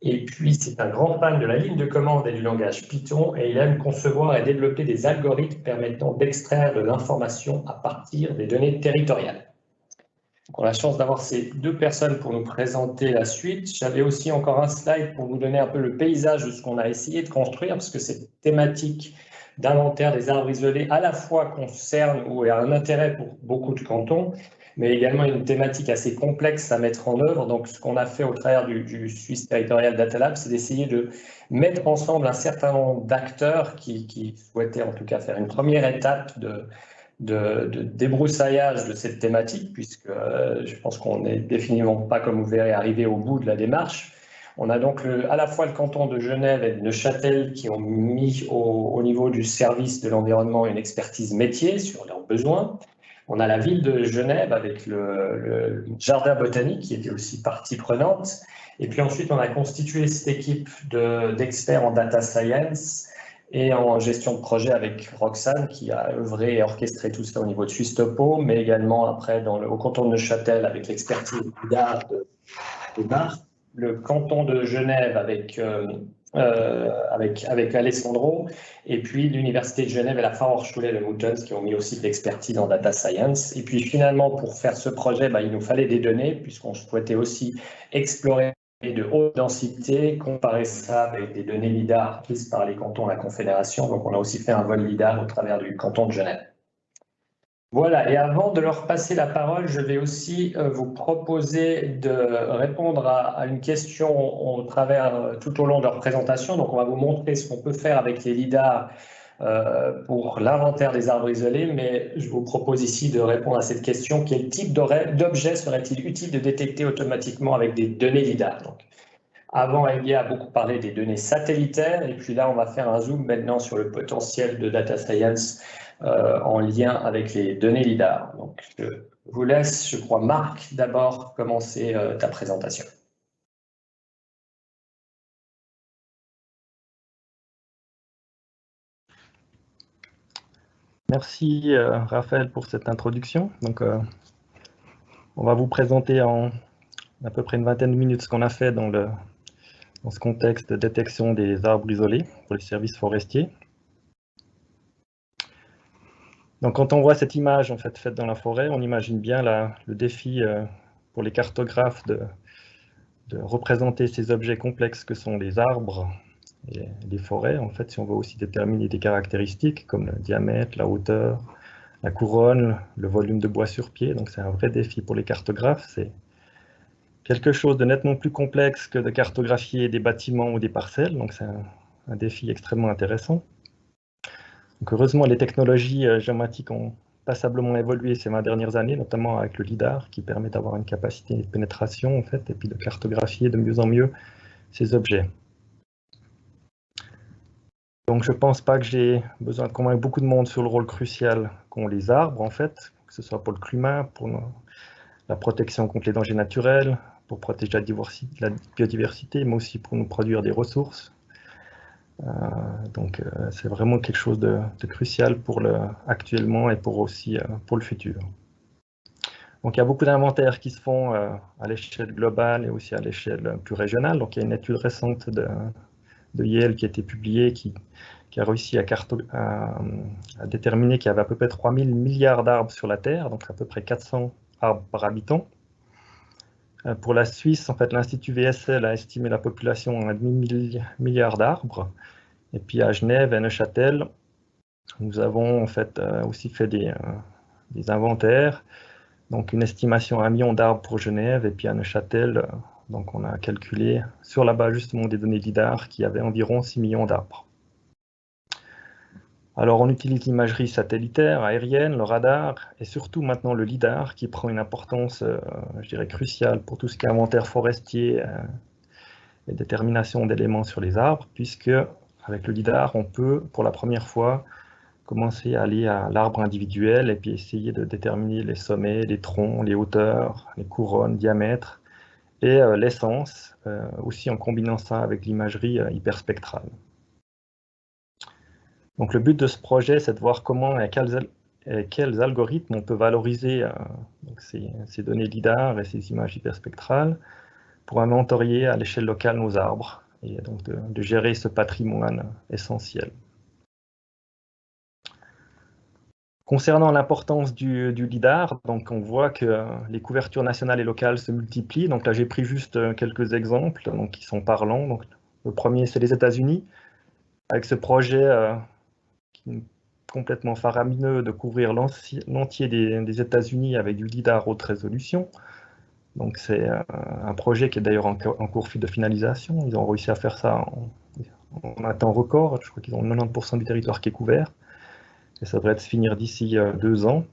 Et puis, c'est un grand fan de la ligne de commande et du langage Python et il aime concevoir et développer des algorithmes permettant d'extraire de l'information à partir des données territoriales. On a la chance d'avoir ces deux personnes pour nous présenter la suite. J'avais aussi encore un slide pour vous donner un peu le paysage de ce qu'on a essayé de construire, parce que cette thématique d'inventaire des arbres isolés à la fois concerne ou a un intérêt pour beaucoup de cantons, mais également une thématique assez complexe à mettre en œuvre. Donc, ce qu'on a fait au travers du Swiss Territorial Data Lab, c'est d'essayer de mettre ensemble un certain nombre d'acteurs qui souhaitaient en tout cas faire une première étape de débroussaillage de cette thématique, puisque je pense qu'on n'est définitivement pas, comme vous verrez, arrivé au bout de la démarche. On a donc à la fois le canton de Genève et de Neuchâtel qui ont mis au niveau du service de l'environnement une expertise métier sur leurs besoins. On a la ville de Genève avec le jardin botanique qui était aussi partie prenante. Et puis ensuite, on a constitué cette équipe d'experts en data science et en gestion de projet avec Roxane qui a œuvré et orchestré tout ça au niveau de Suisse Topo, mais également après au canton de Neuchâtel avec l'expertise d'art de Bar, le canton de Genève avec Alessandro, et puis l'Université de Genève et la Fachhochschule de Muttens qui ont mis aussi de l'expertise en data science. Et puis finalement, pour faire ce projet, il nous fallait des données, puisqu'on souhaitait aussi explorer de haute densité, comparer ça avec des données LIDAR prises par les cantons de la Confédération. Donc on a aussi fait un vol LIDAR au travers du canton de Genève. Voilà, et avant de leur passer la parole, je vais aussi vous proposer de répondre à une question tout au long de leur présentation. Donc on va vous montrer ce qu'on peut faire avec les LIDAR pour l'inventaire des arbres isolés, mais je vous propose ici de répondre à cette question: quel type d'objet serait-il utile de détecter automatiquement avec des données LIDAR? Donc, avant, Elia a beaucoup parlé des données satellitaires, et puis là, on va faire un zoom maintenant sur le potentiel de data science en lien avec les données LIDAR. Donc, je vous laisse, je crois, Marc, d'abord commencer ta présentation. Merci Raphaël pour cette introduction. Donc, on va vous présenter en à peu près une vingtaine de minutes ce qu'on a fait dans ce contexte de détection des arbres isolés pour les services forestiers. Donc, quand on voit cette image en fait faite dans la forêt, on imagine bien le défi pour les cartographes de représenter ces objets complexes que sont les arbres et les forêts. En fait, si on veut aussi déterminer des caractéristiques comme le diamètre, la hauteur, la couronne, le volume de bois sur pied. Donc, c'est un vrai défi pour les cartographes. C'est quelque chose de nettement plus complexe que de cartographier des bâtiments ou des parcelles. Donc, c'est un défi extrêmement intéressant. Donc, heureusement, les technologies géomatiques ont passablement évolué ces 20 dernières années, notamment avec le LIDAR, qui permet d'avoir une capacité de pénétration, en fait, et puis de cartographier de mieux en mieux ces objets. Donc, je ne pense pas que j'ai besoin de convaincre beaucoup de monde sur le rôle crucial qu'ont les arbres, en fait, que ce soit pour le climat, pour la protection contre les dangers naturels, pour protéger la biodiversité, mais aussi pour nous produire des ressources. Donc, c'est vraiment quelque chose de crucial actuellement et aussi pour le futur. Donc, il y a beaucoup d'inventaires qui se font à l'échelle globale et aussi à l'échelle plus régionale. Donc, il y a une étude récente de Yale qui a été publiée qui qui a réussi à déterminer qu'il y avait à peu près 3000 milliards d'arbres sur la Terre, donc à peu près 400 arbres par habitant. Pour la Suisse, en fait, l'Institut VSL a estimé la population à 500 milliards d'arbres. Et puis à Genève et à Neuchâtel, nous avons en fait aussi fait des inventaires. Donc une estimation à 1 million d'arbres pour Genève, et puis à Neuchâtel, donc on a calculé sur la base justement des données LIDAR qu'il y avait environ 6 millions d'arbres. Alors on utilise l'imagerie satellitaire, aérienne, le radar, et surtout maintenant le LIDAR qui prend une importance, je dirais, cruciale pour tout ce qui est inventaire forestier et détermination d'éléments sur les arbres, puisque avec le LIDAR, on peut, pour la première fois, commencer à aller à l'arbre individuel et puis essayer de déterminer les sommets, les troncs, les hauteurs, les couronnes, diamètres et l'essence, aussi en combinant ça avec l'imagerie hyperspectrale. Donc le but de ce projet, c'est de voir comment et quels algorithmes on peut valoriser donc ces données LIDAR et ces images hyperspectrales pour inventorier à l'échelle locale nos arbres et donc de gérer ce patrimoine essentiel. Concernant l'importance du LIDAR, donc on voit que les couvertures nationales et locales se multiplient. Donc là, j'ai pris juste quelques exemples donc, qui sont parlants. Donc, le premier, c'est les États-Unis, avec ce projet qui est complètement faramineux de couvrir l'entier des États-Unis avec du LIDAR haute résolution. Donc c'est un projet qui est d'ailleurs en cours de finalisation. Ils ont réussi à faire ça en un temps record. Je crois qu'ils ont 90% du territoire qui est couvert. Et ça devrait se finir d'ici 2 ans.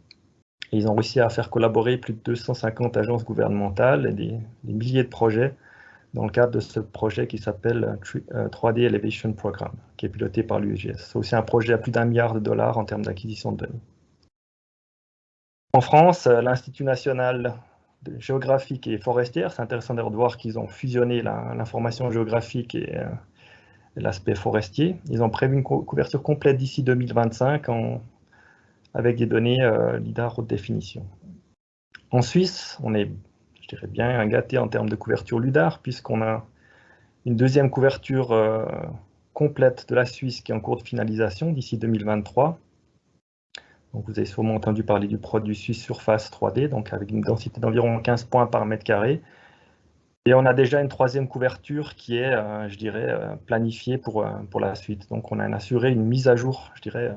Et ils ont réussi à faire collaborer plus de 250 agences gouvernementales et des milliers de projets dans le cadre de ce projet qui s'appelle 3D Elevation Program, qui est piloté par l'USGS. C'est aussi un projet à plus d'1 milliard de dollars en termes d'acquisition de données. En France, l'Institut national géographique et forestière, c'est intéressant de voir qu'ils ont fusionné l'information géographique et l'aspect forestier. Ils ont prévu une couverture complète d'ici 2025 avec des données LIDAR haute définition. En Suisse, on est, je dirais bien, gâté en termes de couverture LIDAR, puisqu'on a une deuxième couverture complète de la Suisse qui est en cours de finalisation d'ici 2023. Donc vous avez sûrement entendu parler du produit Suisse Surface 3D, donc avec une densité d'environ 15 points par mètre carré. Et on a déjà une troisième couverture qui est, je dirais, planifiée pour la suite. Donc on a assuré une mise à jour, je dirais,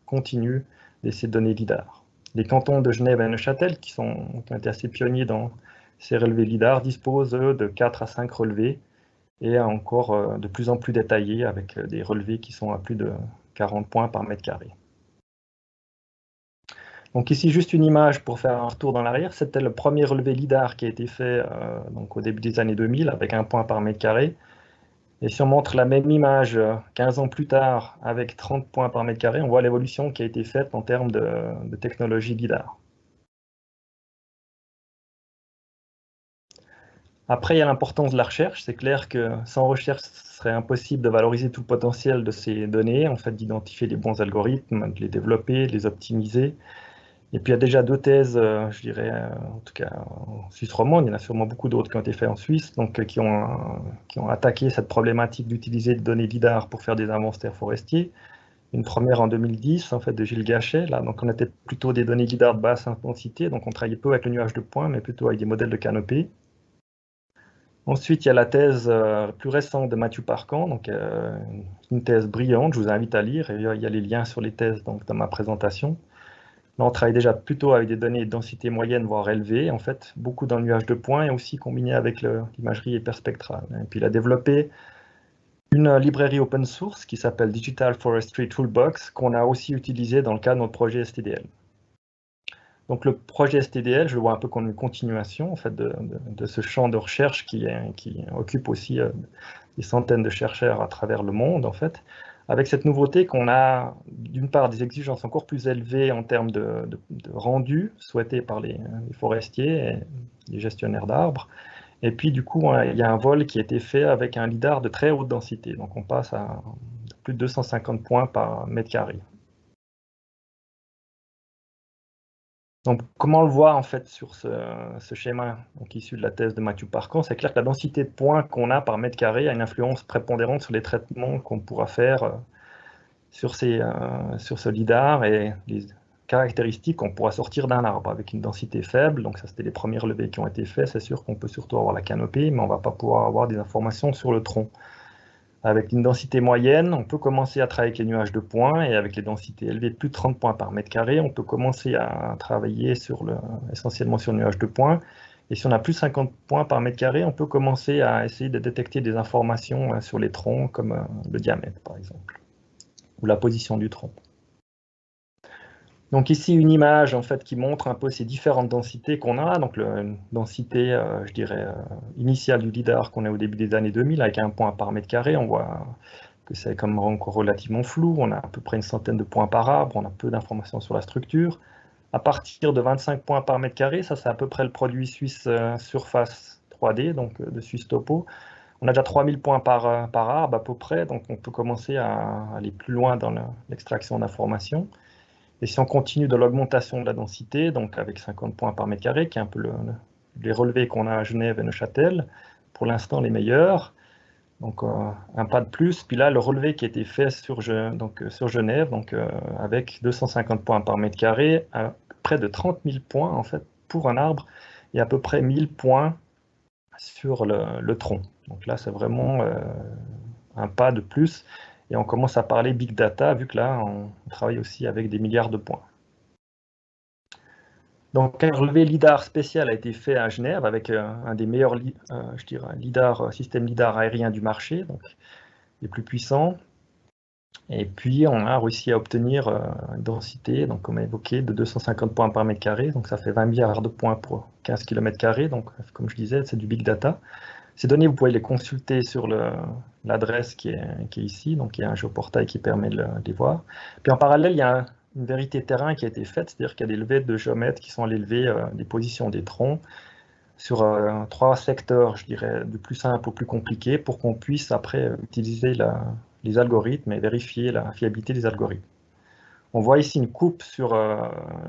continue de ces données LIDAR. Les cantons de Genève et Neuchâtel, qui ont été assez pionniers dans ces relevés LIDAR, disposent de 4 à 5 relevés et encore de plus en plus détaillés avec des relevés qui sont à plus de 40 points par mètre carré. Donc ici, juste une image pour faire un retour dans l'arrière. C'était le premier relevé LIDAR qui a été fait donc au début des années 2000 avec 1 point par mètre carré. Et si on montre la même image 15 ans plus tard avec 30 points par mètre carré, on voit l'évolution qui a été faite en termes de technologie LIDAR. Après, il y a l'importance de la recherche. C'est clair que sans recherche, ce serait impossible de valoriser tout le potentiel de ces données, en fait, d'identifier les bons algorithmes, de les développer, de les optimiser. Et puis il y a déjà 2 thèses, je dirais, en tout cas en Suisse romande, il y en a sûrement beaucoup d'autres qui ont été faites en Suisse, donc qui ont attaqué cette problématique d'utiliser des données LIDAR pour faire des inventaires forestiers. Une première en 2010, en fait, de Gilles Gachet, là, donc on était plutôt des données LIDAR de basse intensité, donc on travaillait peu avec le nuage de points, mais plutôt avec des modèles de canopée. Ensuite, il y a la thèse plus récente de Mathieu Parcan, donc une thèse brillante, je vous invite à lire, et il y a les liens sur les thèses donc, dans ma présentation. Là, on travaille déjà plutôt avec des données de densité moyenne, voire élevée, en fait, beaucoup dans le nuage de points et aussi combiné avec l'imagerie hyperspectrale. Et puis, il a développé une librairie open source qui s'appelle Digital Forestry Toolbox, qu'on a aussi utilisé dans le cadre de notre projet STDL. Donc, le projet STDL, je le vois un peu comme une continuation, en fait, de ce champ de recherche qui occupe aussi des centaines de chercheurs à travers le monde, en fait, avec cette nouveauté qu'on a, d'une part, des exigences encore plus élevées en termes de rendu souhaités par les forestiers et les gestionnaires d'arbres. Et puis, du coup, il y a un vol qui a été fait avec un LIDAR de très haute densité. Donc, on passe à plus de 250 points par mètre carré. Donc, comment on le voit en fait sur ce schéma donc, issu de la thèse de Mathieu Parcan, c'est clair que la densité de points qu'on a par mètre carré a une influence prépondérante sur les traitements qu'on pourra faire sur ce lidar et les caractéristiques qu'on pourra sortir d'un arbre avec une densité faible. Donc ça, c'était les premiers relevés qui ont été faits. C'est sûr qu'on peut surtout avoir la canopée, mais on ne va pas pouvoir avoir des informations sur le tronc. Avec une densité moyenne, on peut commencer à travailler avec les nuages de points, et avec les densités élevées de plus de 30 points par mètre carré, on peut commencer à travailler essentiellement sur le nuage de points. Et si on a plus de 50 points par mètre carré, on peut commencer à essayer de détecter des informations sur les troncs, comme le diamètre par exemple, ou la position du tronc. Donc ici, une image en fait qui montre un peu ces différentes densités qu'on a. Donc une densité, je dirais, initiale du lidar qu'on a au début des années 2000 avec 1 point par mètre carré. On voit que c'est quand même encore relativement flou. On a à peu près une centaine de points par arbre. On a peu d'informations sur la structure. À partir de 25 points par mètre carré, ça c'est à peu près le produit suisse Surface 3D, donc de Suisse Topo. On a déjà 3000 points par arbre à peu près, donc on peut commencer à aller plus loin dans l'extraction d'informations. Et si on continue de l'augmentation de la densité, donc avec 50 points par mètre carré, qui est un peu les relevés qu'on a à Genève et Neuchâtel, pour l'instant les meilleurs, donc un pas de plus. Puis là, le relevé qui a été fait sur Genève, donc, avec 250 points par mètre carré, à près de 30 000 points en fait, pour un arbre, et à peu près 1000 points sur le tronc. Donc là, c'est vraiment un pas de plus. Et on commence à parler big data, vu que là, on travaille aussi avec des milliards de points. Donc, un relevé LIDAR spécial a été fait à Genève avec un des meilleurs système LIDAR aérien du marché, donc les plus puissants. Et puis, on a réussi à obtenir une densité, donc, comme évoqué, de 250 points par mètre carré. Donc, ça fait 20 milliards de points pour 15 km². Donc, comme je disais, c'est du big data. Ces données, vous pouvez les consulter sur l'adresse qui est ici, donc il y a un géoportail qui permet de les voir. Puis en parallèle, il y a une vérité terrain qui a été faite, c'est-à-dire qu'il y a des levées de géomètres qui sont allés lever des positions des troncs sur 3 secteurs, je dirais, du plus simple au plus compliqué, pour qu'on puisse après utiliser les algorithmes et vérifier la fiabilité des algorithmes. On voit ici une coupe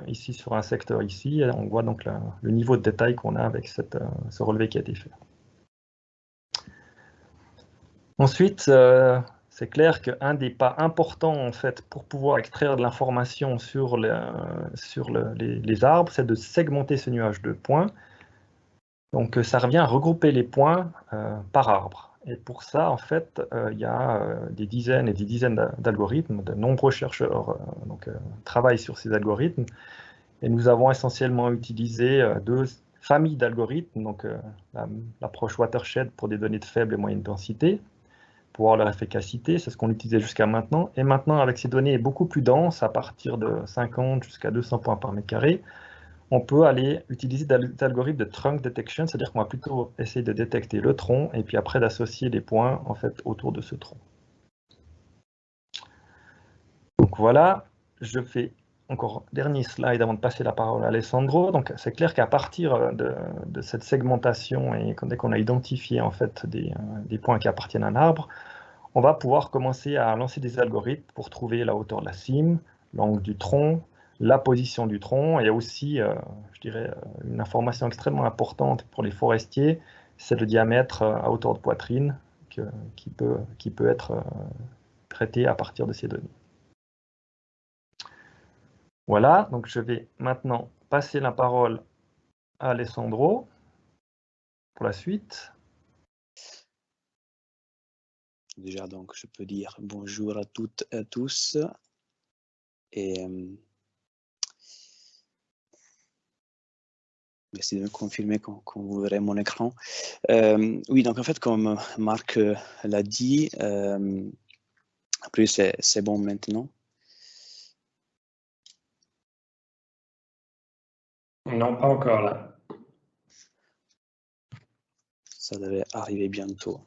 ici sur un secteur ici, et on voit donc le niveau de détail qu'on a avec ce relevé qui a été fait. Ensuite, c'est clair qu'un des pas importants en fait, pour pouvoir extraire de l'information sur les arbres, c'est de segmenter ce nuage de points. Donc ça revient à regrouper les points par arbre. Et pour ça, en fait, il y a des dizaines et des dizaines d'algorithmes. De nombreux chercheurs travaillent sur ces algorithmes. Et nous avons essentiellement utilisé 2 familles d'algorithmes, donc l'approche watershed pour des données de faible et moyenne densité, pour voir leur efficacité, c'est ce qu'on utilisait jusqu'à maintenant. Et maintenant, avec ces données beaucoup plus denses, à partir de 50 jusqu'à 200 points par mètre carré, on peut aller utiliser des algorithmes de trunk detection, c'est-à-dire qu'on va plutôt essayer de détecter le tronc et puis après d'associer les points en fait, autour de ce tronc. Donc voilà, je fais encore dernier slide avant de passer la parole à Alessandro. Donc c'est clair qu'à partir de cette segmentation et dès qu'on a identifié en fait des points qui appartiennent à un arbre, on va pouvoir commencer à lancer des algorithmes pour trouver la hauteur de la cime, l'angle du tronc, la position du tronc, et aussi, je dirais, une information extrêmement importante pour les forestiers, c'est le diamètre à hauteur de poitrine qui peut être traité à partir de ces données. Voilà, donc je vais maintenant passer la parole à Alessandro pour la suite. Déjà, donc, je peux dire bonjour à toutes et à tous. Et merci de me confirmer quand vous verrez mon écran. Oui, donc en fait, comme Marc l'a dit, après c'est bon maintenant. Non, pas encore là. Ça devait arriver bientôt.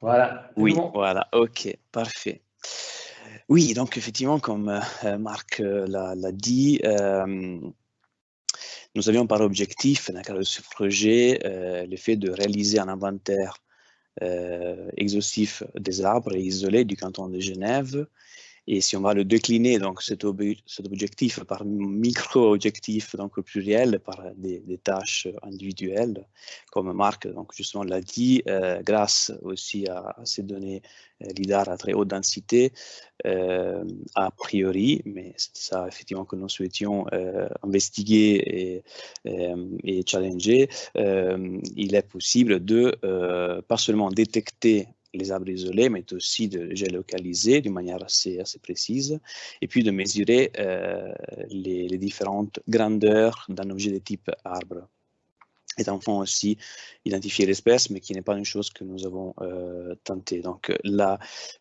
Voilà. Oui, bon. Voilà, ok, parfait. Oui, donc effectivement, comme Marc l'a dit, nous avions par objectif, dans le cadre de ce projet, le fait de réaliser un inventaire exhaustif des arbres et isolés du canton de Genève Et si on va le décliner, donc cet objectif par micro-objectifs, donc au pluriel, par des tâches individuelles, comme Marc donc justement l'a dit, grâce aussi à ces données LIDAR à très haute densité, a priori, mais c'est ça effectivement que nous souhaitions investiguer et challenger, il est possible de pas seulement détecter les arbres isolés, mais aussi de les géolocaliser d'une manière assez précise, et puis de mesurer les différentes grandeurs d'un objet de type arbre. Et enfin aussi identifier l'espèce, mais qui n'est pas une chose que nous avons tenté. Donc là,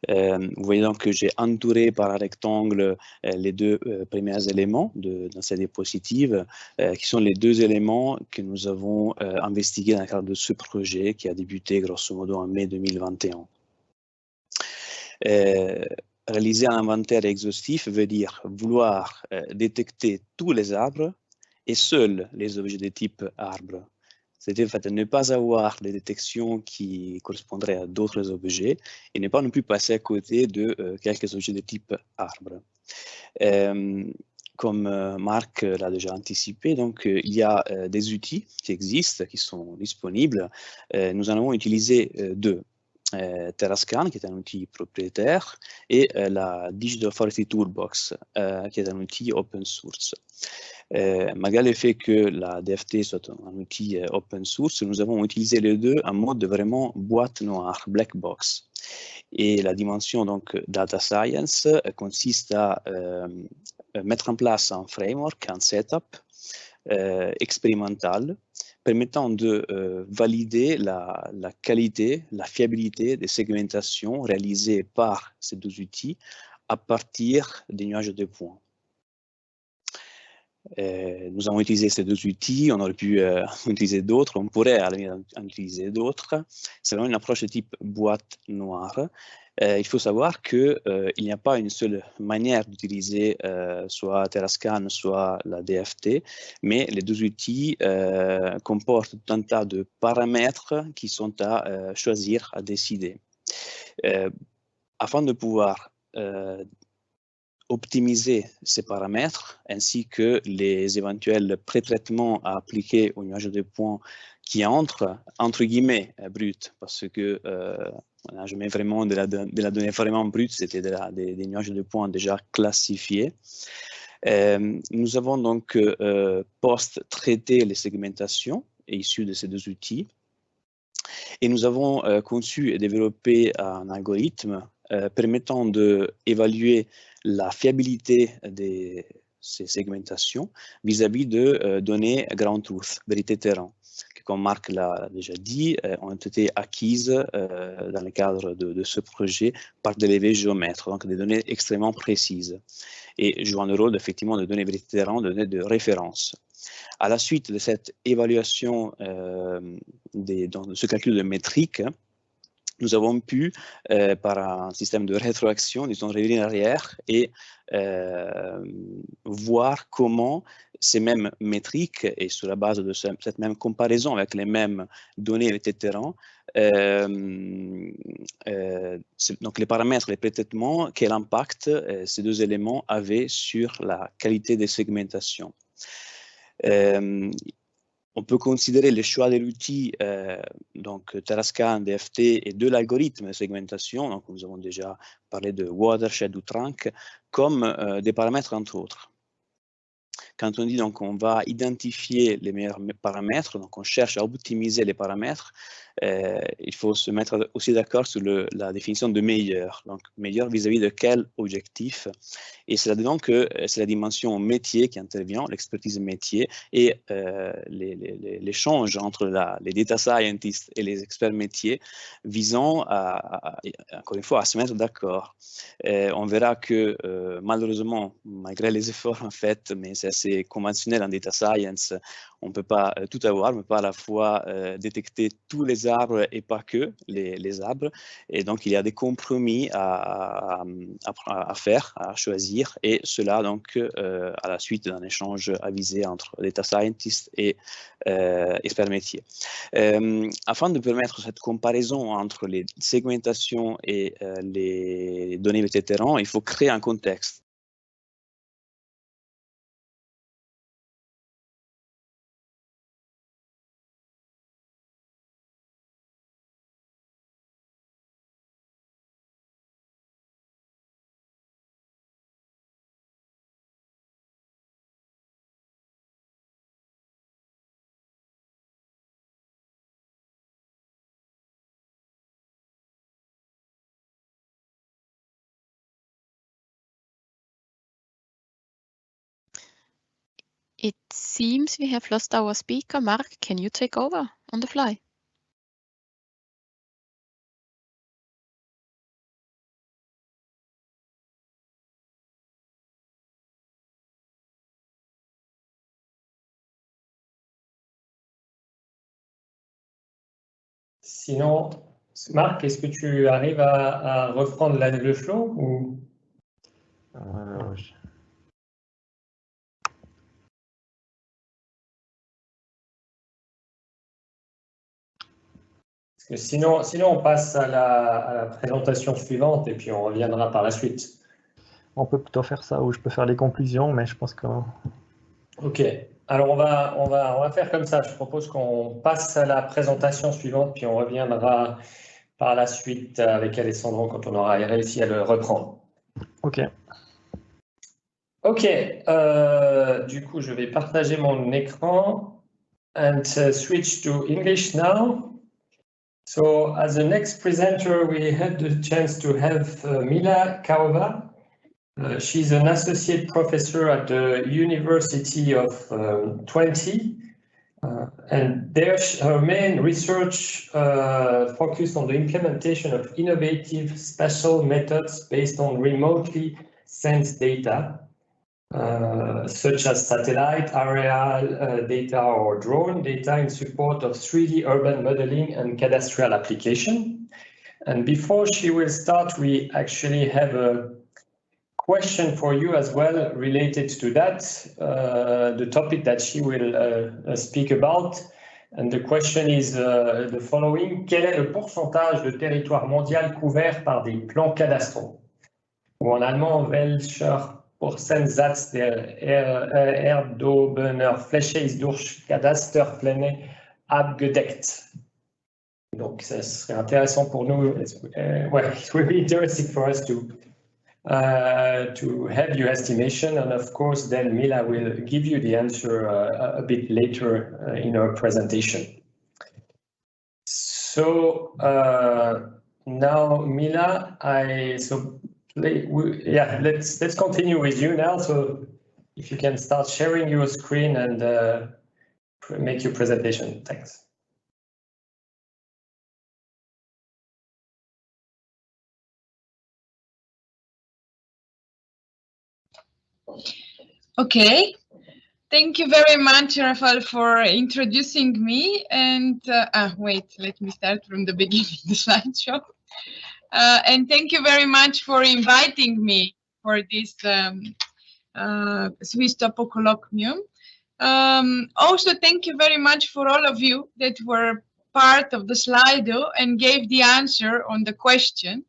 vous voyez donc que j'ai entouré par un rectangle les deux premiers éléments dans cette diapositive, qui sont les deux éléments que nous avons investigués dans le cadre de ce projet qui a débuté grosso modo en mai 2021. Réaliser un inventaire exhaustif veut dire vouloir détecter tous les arbres et seuls les objets de type arbre. C'est-à-dire en fait, ne pas avoir des détections qui correspondraient à d'autres objets et ne pas non plus passer à côté de quelques objets de type arbre. Comme Marc l'a déjà anticipé, donc il y a des outils qui existent, qui sont disponibles. Nous en avons utilisé deux. Terrascan, qui est un outil propriétaire, et la Digital Forestry Toolbox, qui est un outil open source. Malgré le fait que la DFT soit un outil open source, nous avons utilisé les deux en mode vraiment boîte noire, black box. Et la dimension donc data science consiste à mettre en place un framework, un setup expérimental permettant de valider la qualité, la fiabilité des segmentations réalisées par ces deux outils à partir des nuages de points. Nous avons utilisé ces deux outils, on aurait pu en utiliser d'autres, on pourrait en utiliser d'autres. C'est vraiment une approche de type boîte noire. Il faut savoir qu'il n'y a pas une seule manière d'utiliser soit Terrascan, soit la DFT, mais les deux outils comportent tout un tas de paramètres qui sont à choisir, à décider. Afin de pouvoir optimiser ces paramètres ainsi que les éventuels pré-traitements à appliquer au nuage de points qui entrent, entre guillemets, brut, parce que on n'a jamais vraiment de la donnée vraiment brute, c'était des nuages de points déjà classifiés. Nous avons donc post-traité les segmentations issues de ces deux outils et nous avons conçu et développé un algorithme permettant d'évaluer la fiabilité de ces segmentations vis-à-vis de données ground truth, vérité terrain, qui, comme Marc l'a déjà dit, ont été acquises dans le cadre de ce projet par des levées géomètres, donc des données extrêmement précises, et jouant le rôle effectivement de données vérité terrain, de données de référence. À la suite de cette évaluation de ce calcul de métriques, nous avons pu, par un système de rétroaction, disons, revenir en arrière et voir comment ces mêmes métriques et sur la base de cette même comparaison avec les mêmes données, etc., donc les paramètres, les pré-traitements, quel impact ces deux éléments avaient sur la qualité des segmentations. On peut considérer le choix de l'outil, donc Terrascan, DFT, et de l'algorithme de segmentation, donc nous avons déjà parlé de Watershed ou Trunk, comme des paramètres entre autres. Quand on dit donc on va identifier les meilleurs paramètres, donc on cherche à optimiser les paramètres, il faut se mettre aussi d'accord sur la définition de meilleur. Donc meilleur vis-à-vis de quel objectif. Et c'est là-dedans que c'est la dimension métier qui intervient, l'expertise métier et l'échange entre les data scientists et les experts métiers visant encore une fois à se mettre d'accord. On verra que malheureusement, malgré les efforts en fait, mais c'est assez conventionnel en data science, on ne peut pas tout avoir, on ne peut pas à la fois détecter tous les arbres et pas que les arbres. Et donc, il y a des compromis à faire, à choisir, et cela donc à la suite d'un échange avisé entre data scientists et experts métiers. Afin de permettre cette comparaison entre les segmentations et les données de terrain, il faut créer un contexte. It seems we have lost our speaker. Mark, can you take over on the fly? Sinon, Marc, est-ce que tu arrives à reprendre le flow ou... Parce que sinon, on passe à la présentation suivante et puis on reviendra par la suite. On peut plutôt faire ça, ou je peux faire les conclusions, mais je pense que... Ok, alors on va faire comme ça. Je propose qu'on passe à la présentation suivante, puis on reviendra par la suite avec Alessandro quand on aura réussi à le reprendre. Ok. Ok, du coup, je vais partager mon écran and switch to English now. So as the next presenter, we had the chance to have Mila Kaova. She's an associate professor at the University of Twente, and there her main research focused on the implementation of innovative spatial methods based on remotely sensed data, such as satellite, aerial data, or drone data in support of 3D urban modeling and cadastral application. And before she will start, we actually have a question for you as well related to that, the topic that she will speak about. And the question is the following: quel est le pourcentage de territoire mondial couvert par des plans cadastraux? Ou en allemand, welcher Prozentsatz der Erdobener Fläche ist durch Kadasterpläne abgedeckt? Donc, ça serait intéressant pour nous. Well, it will be interesting for us to have your estimation, and of course, then Mila will give you the answer a bit later in her presentation. So now, Mila, let's continue with you now. So if you can start sharing your screen and make your presentation. Thanks. Okay, thank you very much, Rafael, for introducing me. And wait, let me start from the beginning, the slideshow. And thank you very much for inviting me for this Swiss Topo Colloquium. Also, thank you very much for all of you that were part of the Slido and gave the answer on the question.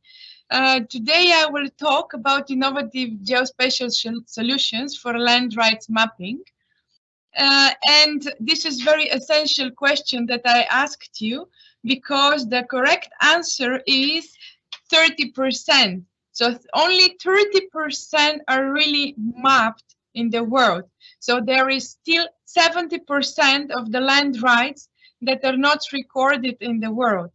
Today I will talk about innovative geospatial solutions for land rights mapping. And this is very essential question that I asked you, because the correct answer is 30%. So only 30% are really mapped in the world. So there is still 70% of the land rights that are not recorded in the world.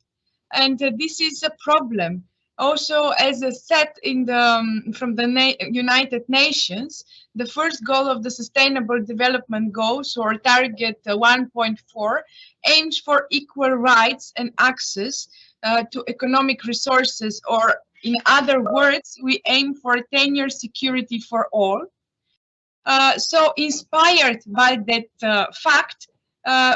And this is a problem. Also, as a set in the from the United Nations, the first goal of the Sustainable Development Goals, or Target 1.4, aims for equal rights and access to economic resources, or in other words, we aim for tenure security for all. So inspired by that fact,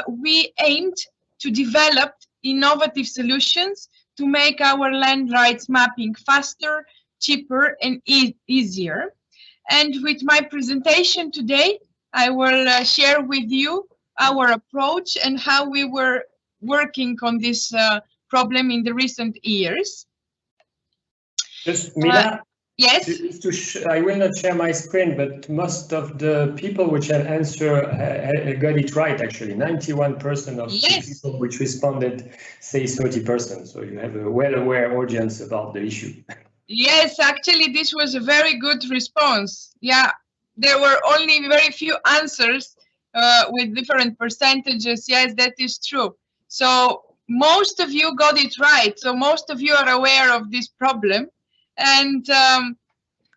we aimed to develop innovative solutions to make our land rights mapping faster, cheaper, and easier. And with my presentation today, I will share with you our approach and how we were working on this problem in the recent years. Just Mila? Yes. I will not share my screen, but most of the people which have answered got it right, actually. 91% of the people which responded say 30%. So you have a well-aware audience about the issue. Yes, actually, this was a very good response. Yeah, there were only very few answers with different percentages. Yes, that is true. So most of you got it right. So most of you are aware of this problem. And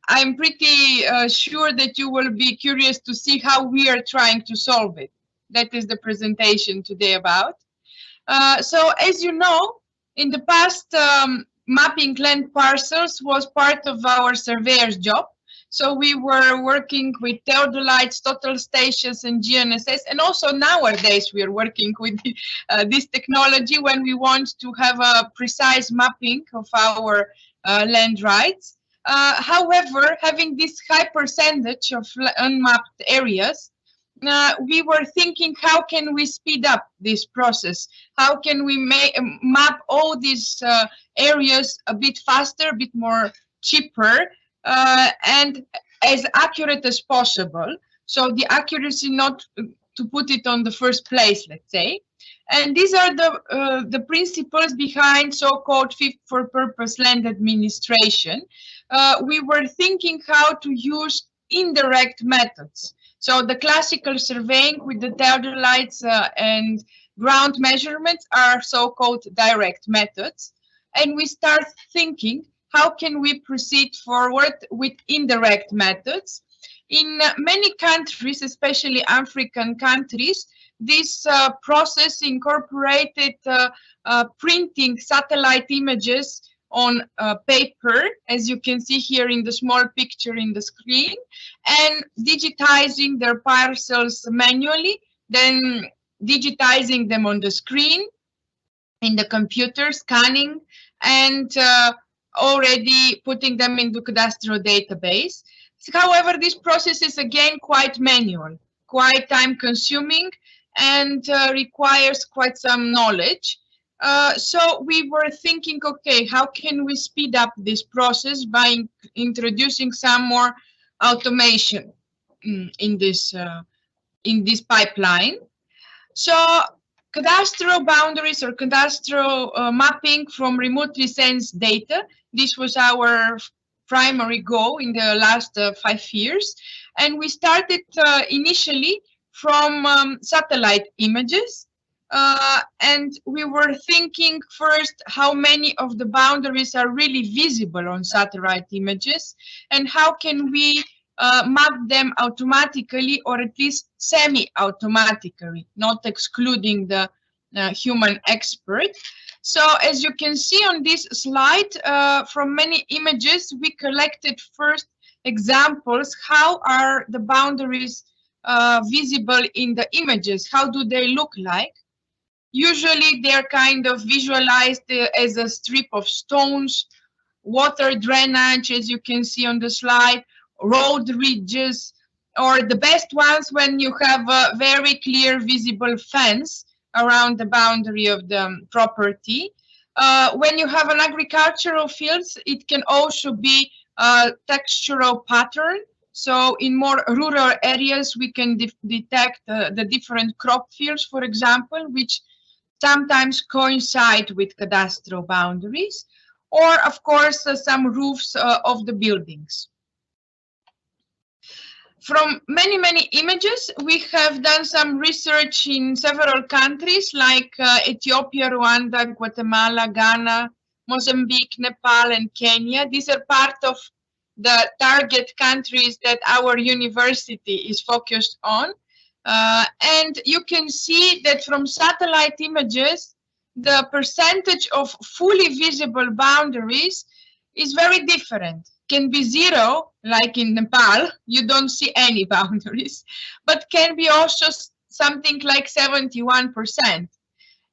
I'm pretty sure that you will be curious to see how we are trying to solve it. That is the presentation today about. So as you know, in the past, mapping land parcels was part of our surveyor's job. So we were working with theodolites, total stations, and GNSS. And also nowadays we are working with this technology when we want to have a precise mapping of our land rights. However, having this high percentage of unmapped areas, we were thinking, how can we speed up this process? How can we map all these areas a bit faster, a bit more cheaper, and as accurate as possible? So the accuracy, not to put it on the first place, let's say. And these are the principles behind so-called fit-for-purpose land administration. We were thinking how to use indirect methods. So the classical surveying with the theodolites and ground measurements are so-called direct methods. And we start thinking, how can we proceed forward with indirect methods? In many countries, especially African countries, this process incorporated printing satellite images on paper, as you can see here in the small picture in the screen, and digitizing their parcels manually, then digitizing them on the screen, in the computer, scanning, and already putting them into cadastral database. However, this process is again quite manual, quite time-consuming, and requires quite some knowledge. So we were thinking, okay, how can we speed up this process by introducing some more automation in this pipeline? So cadastral boundaries or cadastral mapping from remotely sensed data, this was our primary goal in the last 5 years. And we started initially from satellite images. And we were thinking first how many of the boundaries are really visible on satellite images, and how can we map them automatically, or at least semi-automatically, not excluding the human expert. So as you can see on this slide, from many images, we collected first examples. How are the boundaries visible in the images? How do they look like? Usually they're kind of visualized as a strip of stones, water drainage, as you can see on the slide, road ridges, or the best ones when you have a very clear visible fence around the boundary of the property. When you have an agricultural fields, it can also be a textural pattern. So in more rural areas, we can detect the different crop fields, for example, which sometimes coincide with cadastral boundaries, or of course some roofs of the buildings. From many images, we have done some research in several countries like Ethiopia, Rwanda, Guatemala, Ghana, Mozambique, Nepal, and Kenya. These are part of the target countries that our university is focused on. And you can see that from satellite images, the percentage of fully visible boundaries is very different. Can be 0, like in Nepal, you don't see any boundaries, but can be also something like 71%.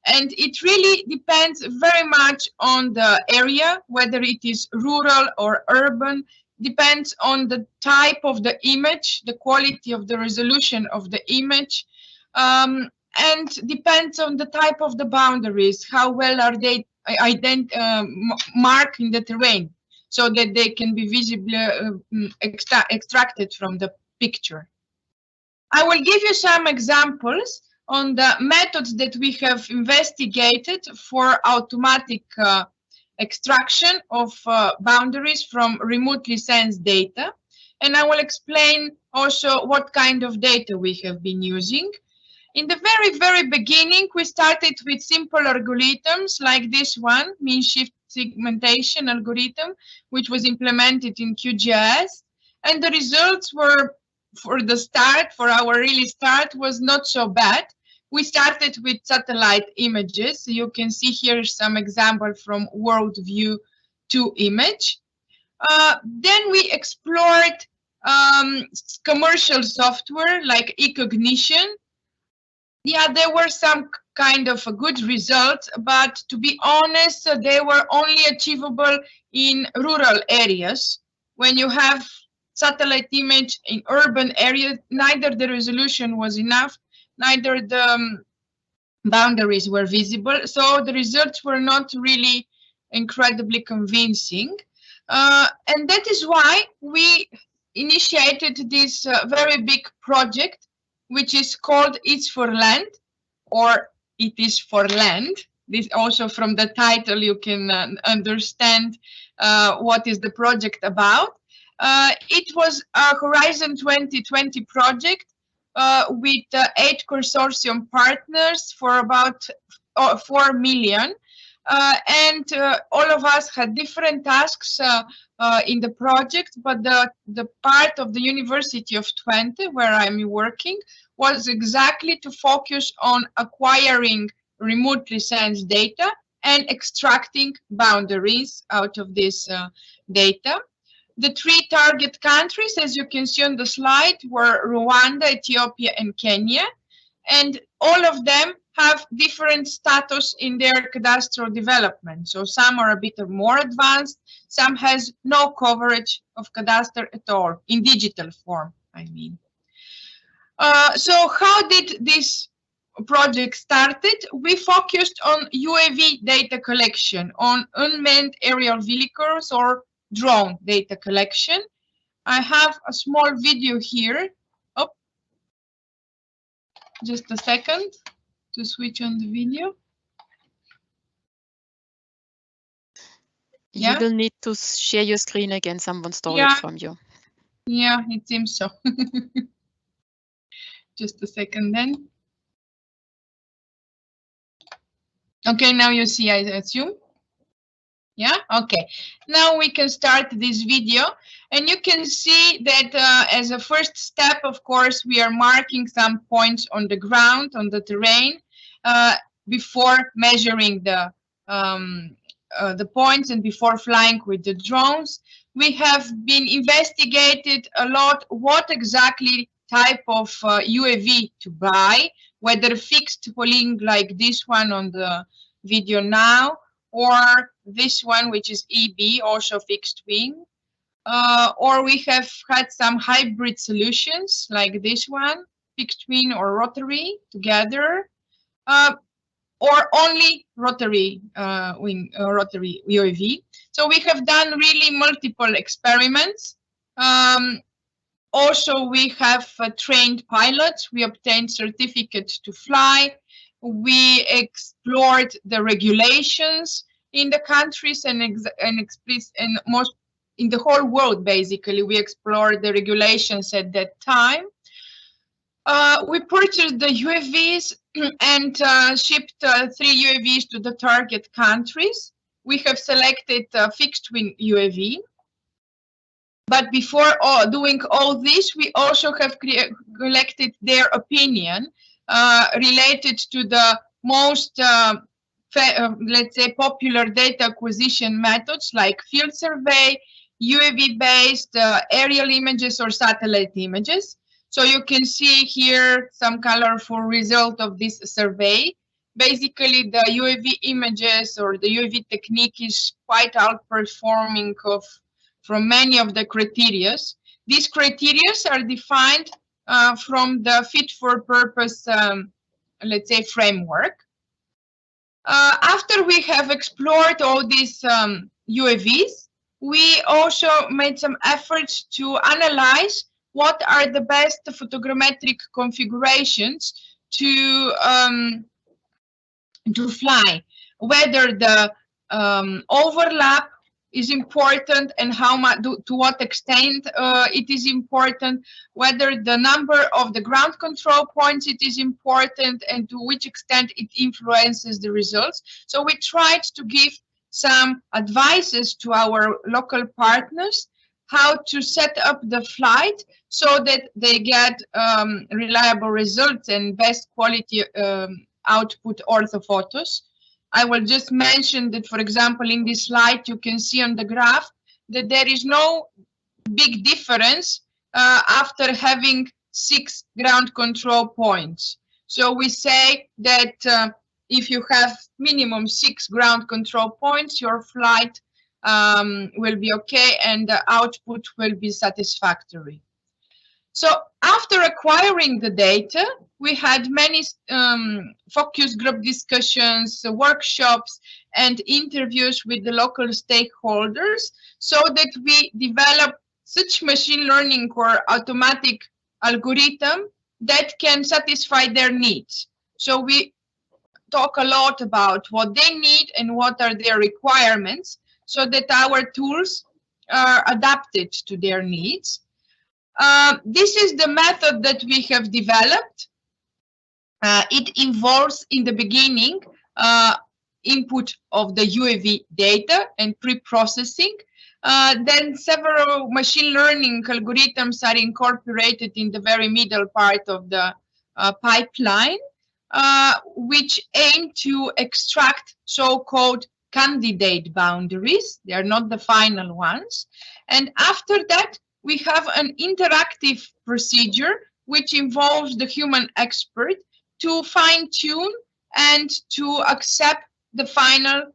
And it really depends very much on the area, whether it is rural or urban, depends on the type of the image, the quality of the resolution of the image, and depends on the type of the boundaries, how well are they marked in the terrain, so that they can be visibly extracted from the picture. I will give you some examples on the methods that we have investigated for automatic extraction of boundaries from remotely sensed data. And I will explain also what kind of data we have been using. In the very, very beginning, we started with simple algorithms like this one, mean shift segmentation algorithm, which was implemented in QGIS. And the results were, for our really start, was not so bad. We started with satellite images. You can see here some example from World View 2 image. Then we explored commercial software like eCognition. Yeah, there were some kind of good results, but to be honest, they were only achievable in rural areas. When you have satellite image in urban areas, neither the resolution was enough, neither the boundaries were visible. So the results were not really incredibly convincing. And that is why we initiated this very big project, which is called It's for Land, or It is for Land. This also from the title you can understand what is the project about. It was a Horizon 2020 project with 8 consortium partners for about 4 million. And all of us had different tasks in the project, but the part of the University of Twente, where I'm working, was exactly to focus on acquiring remotely sensed data and extracting boundaries out of this data. The 3 target countries, as you can see on the slide, were Rwanda, Ethiopia, and Kenya. And all of them have different status in their cadastral development. So some are a bit more advanced, some has no coverage of cadastre at all, in digital form, I mean. So how did this project started? We focused on UAV data collection, on unmanned aerial vehicles or drone data collection. I have a small video here. Oh, just a second to switch on the video. You will need to share your screen again. Someone stole it from you. Yeah, it seems so. Just a second then. Okay, now you see, I assume. Yeah, okay. Now we can start this video, and you can see that as a first step, of course, we are marking some points on the ground, on the terrain, before measuring the points and before flying with the drones. We have been investigated a lot what exactly type of UAV to buy, whether fixed wing like this one on the video now, or this one, which is EB, also fixed wing, or we have had some hybrid solutions like this one, fixed wing or rotary together, or only rotary wing, rotary UAV. So we have done really multiple experiments. Also, we have trained pilots. We obtained certificates to fly. We explored the regulations in the countries and most in the whole world. Basically, we explored the regulations at that time. We purchased the UAVs and shipped 3 UAVs to the target countries. We have selected fixed wing UAV. But before doing all this, we also have collected their opinion related to the most, let's say, popular data acquisition methods like field survey, UAV-based aerial images or satellite images. So you can see here some colorful result of this survey. Basically, the UAV images or the UAV technique is quite outperforming from many of the criteria. These criteria are defined from the fit for purpose, let's say, framework. After we have explored all these UAVs, we also made some efforts to analyze what are the best photogrammetric configurations to fly, whether the overlap is important and how much, to what extent it is important, whether the number of the ground control points it is important, and to which extent it influences the results. So we tried to give some advices to our local partners how to set up the flight so that they get reliable results and best quality output orthophotos. I will just mention that, for example, in this slide, you can see on the graph that there is no big difference after having 6 ground control points. So we say that if you have minimum 6 ground control points, your flight will be okay and the output will be satisfactory. So after acquiring the data, we had many focus group discussions, workshops, and interviews with the local stakeholders so that we develop such machine learning or automatic algorithm that can satisfy their needs. So we talk a lot about what they need and what are their requirements so that our tools are adapted to their needs. This is the method that we have developed. It involves, in the beginning, input of the UAV data and pre-processing. Then several machine learning algorithms are incorporated in the very middle part of the pipeline, which aim to extract so-called candidate boundaries. They are not the final ones. And after that, we have an interactive procedure which involves the human expert to fine-tune and to accept the final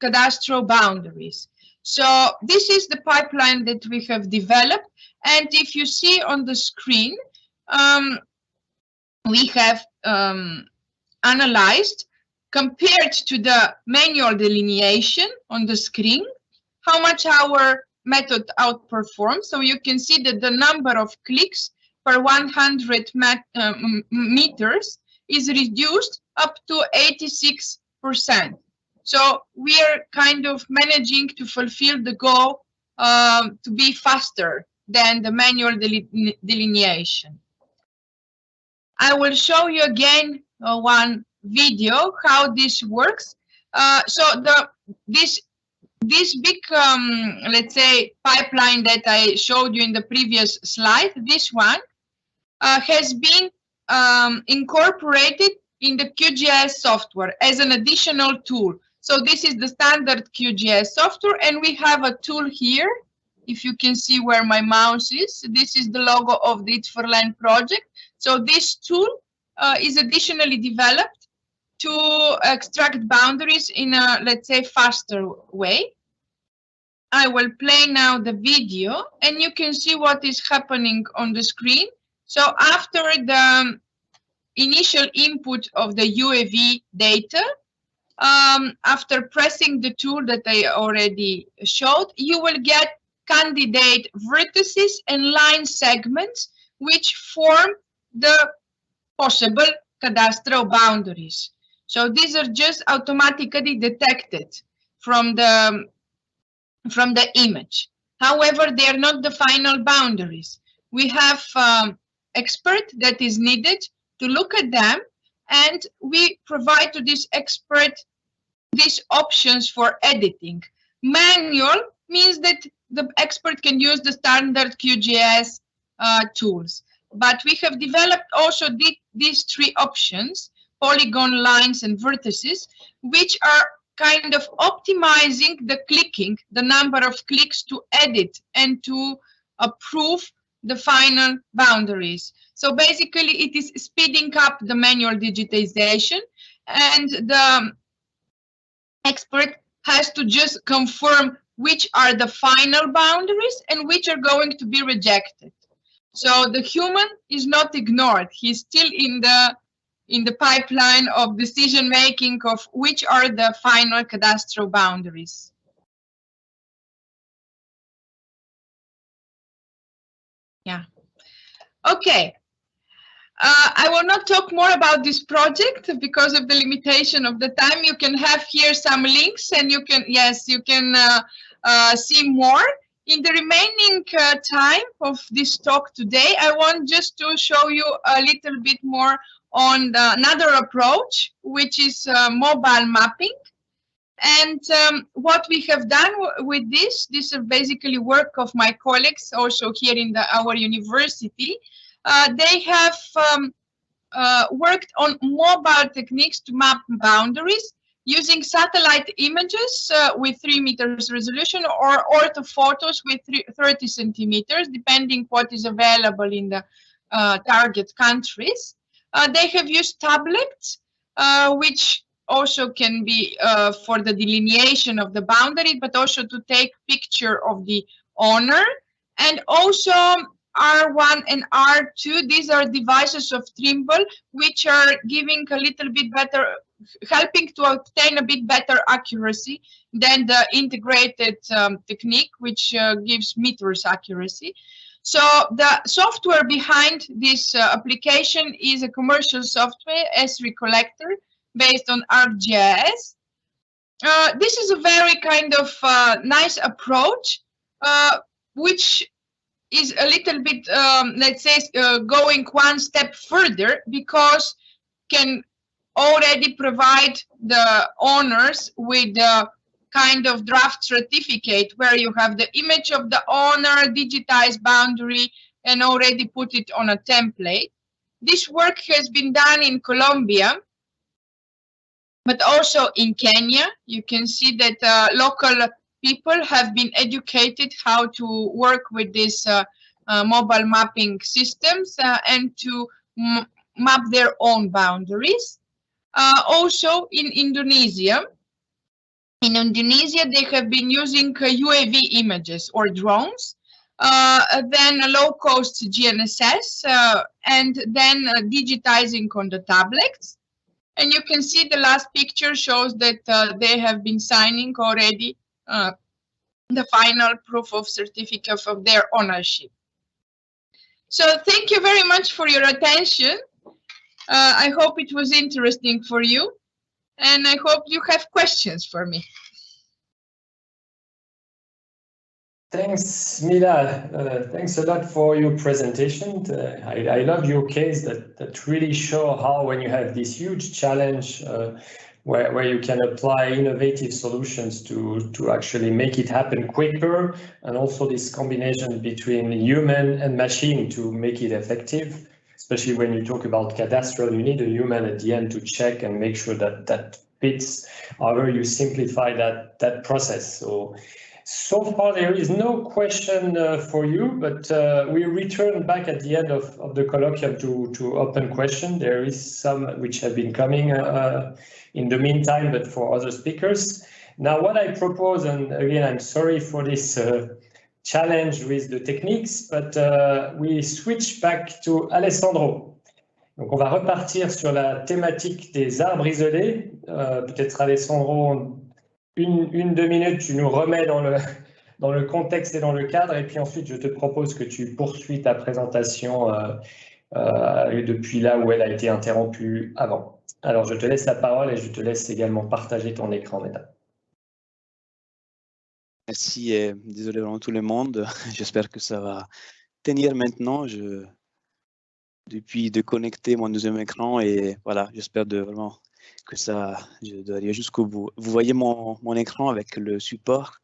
cadastral boundaries. So this is the pipeline that we have developed. And if you see on the screen, we have analyzed, compared to the manual delineation on the screen, how much our method outperforms. So you can see that the number of clicks per 100 meters is reduced up to 86%. So we are kind of managing to fulfill the goal to be faster than the manual delineation. I will show you again one video how this works. So this big, let's say, pipeline that I showed you in the previous slide, this one, has been incorporated in the QGIS software as an additional tool. So this is the standard QGIS software, and we have a tool here. If you can see where my mouse is, this is the logo of the IT4Land project. So this tool is additionally developed to extract boundaries in a, let's say, faster way. I will play now the video, and you can see what is happening on the screen. So after the initial input of the UAV data, after pressing the tool that I already showed, you will get candidate vertices and line segments which form the possible cadastral boundaries. So these are just automatically detected from the image. However, they are not the final boundaries. We have expert that is needed to look at them, and we provide to this expert these options for editing. Manual means that the expert can use the standard QGIS tools. But we have developed also these 3 options, polygon, lines, and vertices, which are kind of optimizing the clicking, the number of clicks to edit and to approve the final boundaries. So basically it is speeding up the manual digitization, and the expert has to just confirm which are the final boundaries and which are going to be rejected. So the human is not ignored. He's still in the pipeline of decision making of which are the final cadastral boundaries. Yeah. Okay. I will not talk more about this project because of the limitation of the time. You can have here some links, and you can, yes, you can see more. In the remaining time of this talk today, I want just to show you a little bit more on another approach, which is mobile mapping. And what we have done with this is basically work of my colleagues also here in our university. They have worked on mobile techniques to map boundaries using satellite images with 3 meters resolution or orthophotos with 30 centimeters, depending what is available in the target countries. They have used tablets, which also can be for the delineation of the boundary, but also to take picture of the owner. And also R1 and R2, these are devices of Trimble, which are giving a little bit better, helping to obtain a bit better accuracy than the integrated technique, which gives meters accuracy. So the software behind this application is a commercial software, Esri Collector, based on ArcGIS. This is a very kind of nice approach, which is a little bit, let's say, going one step further, because can already provide the owners with a kind of draft certificate where you have the image of the owner, digitized boundary, and already put it on a template. This work has been done in Colombia, but also in Kenya. You can see that local people have been educated how to work with these mobile mapping systems and to map their own boundaries. Also in Indonesia. In Indonesia, they have been using UAV images or drones, then a low-cost GNSS, and then digitizing on the tablets. And you can see the last picture shows that they have been signing already the final proof of certificate of their ownership. So thank you very much for your attention. I hope it was interesting for you, and I hope you have questions for me. Thanks, Mila. Thanks a lot for your presentation. I love your case that really show how when you have this huge challenge where you can apply innovative solutions to actually make it happen quicker, and also this combination between human and machine to make it effective. Especially when you talk about cadastral, you need a human at the end to check and make sure that that fits. However, you simplify that process. So far, there is no question for you, but we return back at the end of the colloquium to open question. There is some which have been coming in the meantime, but for other speakers. Now, what I propose, and again, I'm sorry for this challenge with the techniques, but we switch back to Alessandro. Donc, on va repartir sur la thématique des arbres isolés. Peut-être Alessandro, une, 2 minutes, tu nous remets dans le contexte et dans le cadre, et puis ensuite, je te propose que tu poursuis ta présentation depuis là où elle a été interrompue avant. Alors, je te laisse la parole et je te laisse également partager ton écran, mesdames. Merci et désolé vraiment tout le monde. J'espère que ça va tenir maintenant. Depuis de connecter mon deuxième écran et voilà, j'espère vraiment que je dois aller jusqu'au bout. Vous voyez mon écran avec le support?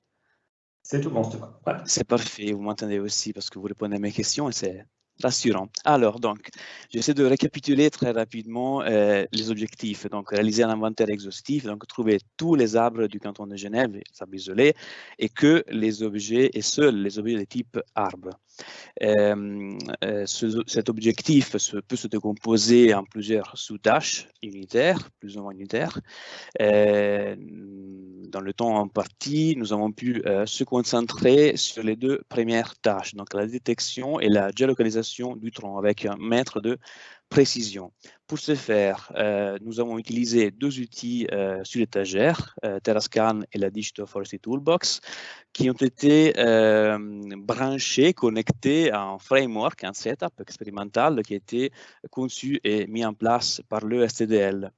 C'est tout bon, c'est bon. Ouais. C'est parfait, vous m'entendez aussi parce que vous répondez à mes questions et c'est rassurant. Alors, donc, j'essaie de récapituler très rapidement les objectifs. Donc, réaliser un inventaire exhaustif, donc trouver tous les arbres du canton de Genève, les arbres isolés, et que les objets, et seuls les objets de type arbre. Cet objectif peut se décomposer en plusieurs sous-tâches unitaires, plus ou moins unitaires. Dans le temps imparti, nous avons pu se concentrer sur les deux premières tâches, donc la détection et la géolocalisation du tronc avec un mètre de précision. Pour ce faire, nous avons utilisé deux outils sur l'étagère, Terrascan et la Digital Forestry Toolbox, qui ont été branchés, connectés à un framework, un setup expérimental qui a été conçu et mis en place par le STDL.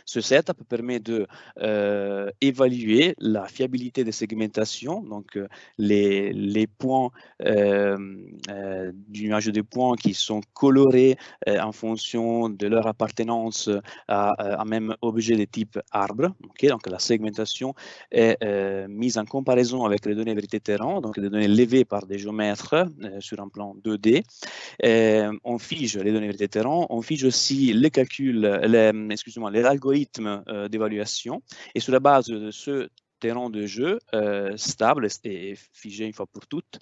Ce setup permet de évaluer la fiabilité des segmentations, donc les points du nuage de points qui sont colorés en fonction de leur appartenance à un même objet de type arbre. Okay? Donc la segmentation est mise en comparaison avec les données vérité terrain, donc les données levées par des géomètres sur un plan 2D. On fige les données vérité terrain, on fige aussi les calculs, les algorithmes d'évaluation, et sur la base de ce terrain de jeu stable et figé une fois pour toutes,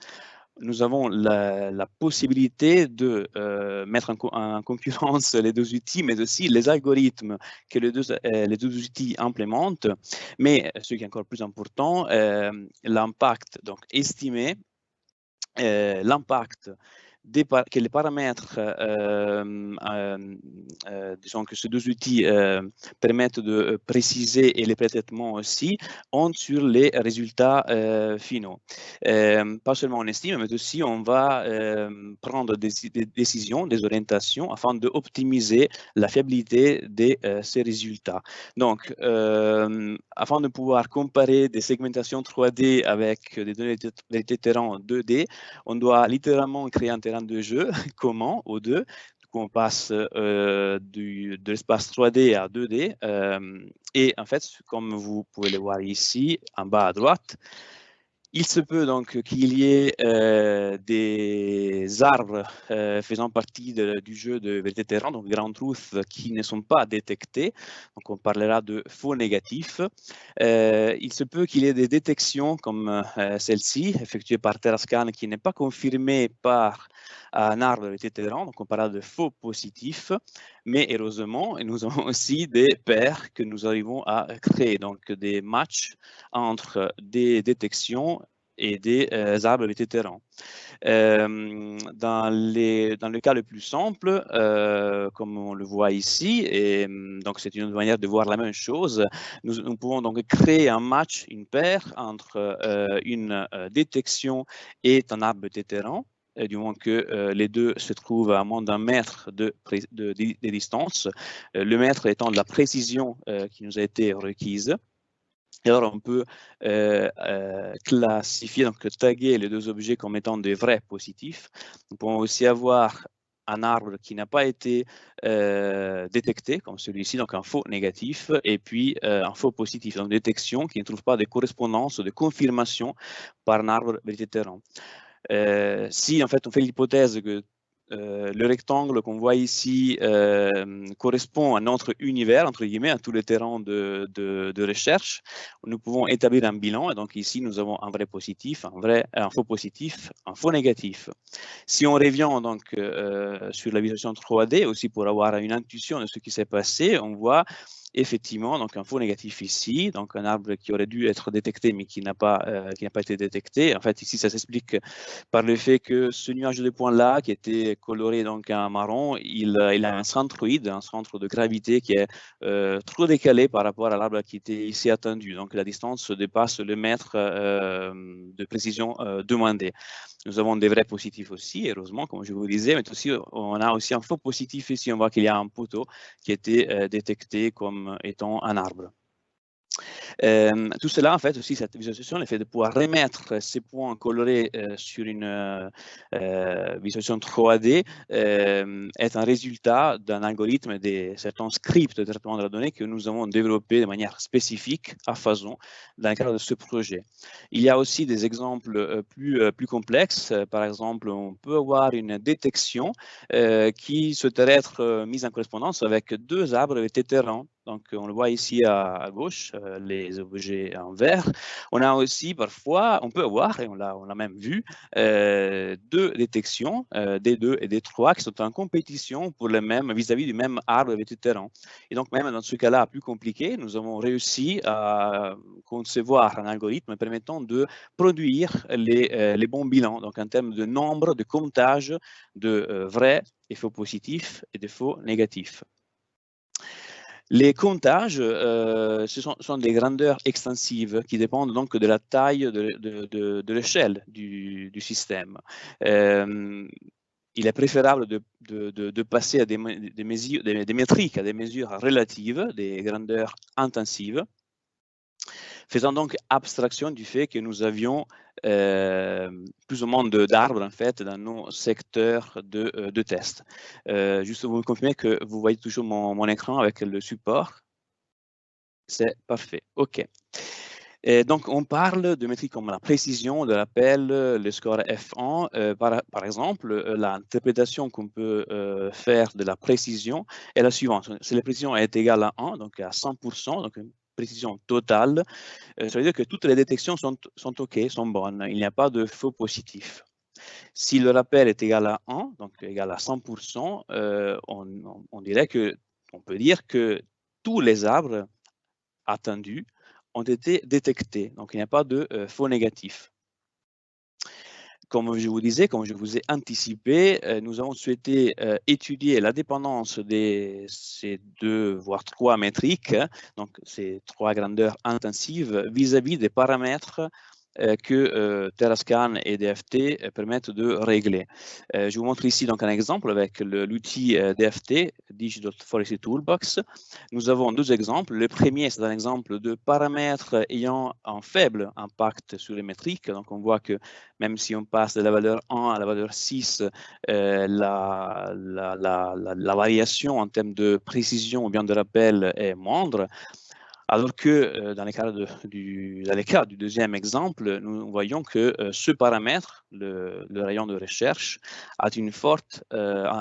nous avons la possibilité de mettre en concurrence les deux outils, mais aussi les algorithmes que les deux outils implémentent. Mais ce qui est encore plus important, l'impact, donc estimer l'impact que les paramètres, disons que ces deux outils permettent de préciser, et les pré-traitements aussi, ont sur les résultats finaux. Pas seulement on estime, mais aussi on va prendre des décisions, des orientations, afin d'optimiser la fiabilité de ces résultats. Donc, afin de pouvoir comparer des segmentations 3D avec des données de terrain 2D, on doit littéralement créer un terrain de jeu commun aux deux. On passe de l'espace 3D à 2D. Et en fait, comme vous pouvez le voir ici, en bas à droite, il se peut donc qu'il y ait des arbres faisant partie du jeu de vérité terrain, donc Ground Truth, qui ne sont pas détectés. Donc on parlera de faux négatifs. Il se peut qu'il y ait des détections comme celle-ci, effectuée par Terrascan, qui n'est pas confirmée par un arbre de vérité terrain. Donc on parlera de faux positifs. Mais heureusement, nous avons aussi des paires que nous arrivons à créer, donc des matchs entre des détections et des arbres de vérité terrain. Dans le cas le plus simple, comme on le voit ici, et donc c'est une manière de voir la même chose, nous pouvons donc créer un match, une paire entre une détection et un arbre de vérité terrain, du moment que les deux se trouvent à moins d'un mètre de distance, le mètre étant de la précision qui nous a été requise. Et alors, on peut classifier, donc taguer les deux objets comme étant des vrais positifs. Nous pouvons aussi avoir un arbre qui n'a pas été détecté, comme celui-ci, donc un faux négatif, et puis un faux positif, donc détection qui ne trouve pas de correspondance ou de confirmation par un arbre vérité terrain. Si en fait on fait l'hypothèse que le rectangle qu'on voit ici correspond à notre univers, entre guillemets, à tous les terrains de recherche, nous pouvons établir un bilan. Et donc ici, nous avons un vrai positif, un faux positif, un faux négatif. Si on revient donc sur la visualisation 3D, aussi pour avoir une intuition de ce qui s'est passé, on voit effectivement donc un faux négatif ici, donc un arbre qui aurait dû être détecté mais qui n'a pas été détecté. En fait, ici, ça s'explique par le fait que ce nuage de points là, qui était coloré donc en marron, il a un centroïde, un centre de gravité qui est trop décalé par rapport à l'arbre qui était ici attendu. Donc la distance dépasse le mètre de précision demandé. Nous avons des vrais positifs aussi, heureusement, comme je vous disais, mais aussi, on a aussi un faux positif ici. On voit qu'il y a un poteau qui a été détecté comme étant un arbre. Tout cela, en fait, aussi, cette visualisation, le fait de pouvoir remettre ces points colorés sur une visualisation 3D est un résultat d'un algorithme de certains scripts de traitement de la donnée que nous avons développé de manière spécifique à Fason dans le cadre de ce projet. Il y a aussi des exemples plus complexes. Par exemple, on peut avoir une détection qui souhaiterait être mise en correspondance avec deux arbres de terrain. Donc, on le voit ici à gauche, les objets en vert. On a aussi parfois, on peut avoir, et on l'a même vu, deux détections, D2 et D3, qui sont en compétition pour le même, vis-à-vis du même arbre vétéran. Et donc, même dans ce cas-là plus compliqué, nous avons réussi à concevoir un algorithme permettant de produire les bons bilans, donc en termes de nombre de comptages de vrais et faux positifs et de faux négatifs. Les comptages sont des grandeurs extensives qui dépendent donc de la taille de l'échelle du système. Il est préférable de passer à des métriques, à des mesures relatives, des grandeurs intensives, faisant donc abstraction du fait que nous avions plus ou moins d'arbres en fait dans nos secteurs de test. Juste vous me confirmez que vous voyez toujours mon écran avec le support. C'est parfait, ok. Et donc on parle de métriques comme la précision de l'appel, le score F1. Par exemple, l'interprétation qu'on peut faire de la précision est la suivante. Si la précision est égale à 1, donc à 100%, donc une précision totale, ça veut dire que toutes les détections sont OK, sont bonnes. Il n'y a pas de faux positifs. Si le rappel est égal à 1, donc égal à 100%, on peut dire que tous les arbres attendus ont été détectés. Donc, il n'y a pas de faux négatifs. Comme je vous disais, comme je vous ai anticipé, nous avons souhaité étudier la dépendance de ces 2, voire 3 métriques, donc ces 3 grandeurs intensives, vis-à-vis des paramètres que Terrascan et DFT permettent de régler. Je vous montre ici donc un exemple avec l'outil DFT, Digi.Forestry Toolbox. Nous avons 2 exemples. Le premier, c'est un exemple de paramètres ayant un faible impact sur les métriques. Donc, on voit que même si on passe de la valeur 1 à la valeur 6, la variation en termes de précision ou bien de rappel est moindre. Alors que dans les cas du deuxième exemple, nous voyons que ce paramètre, le rayon de recherche, a un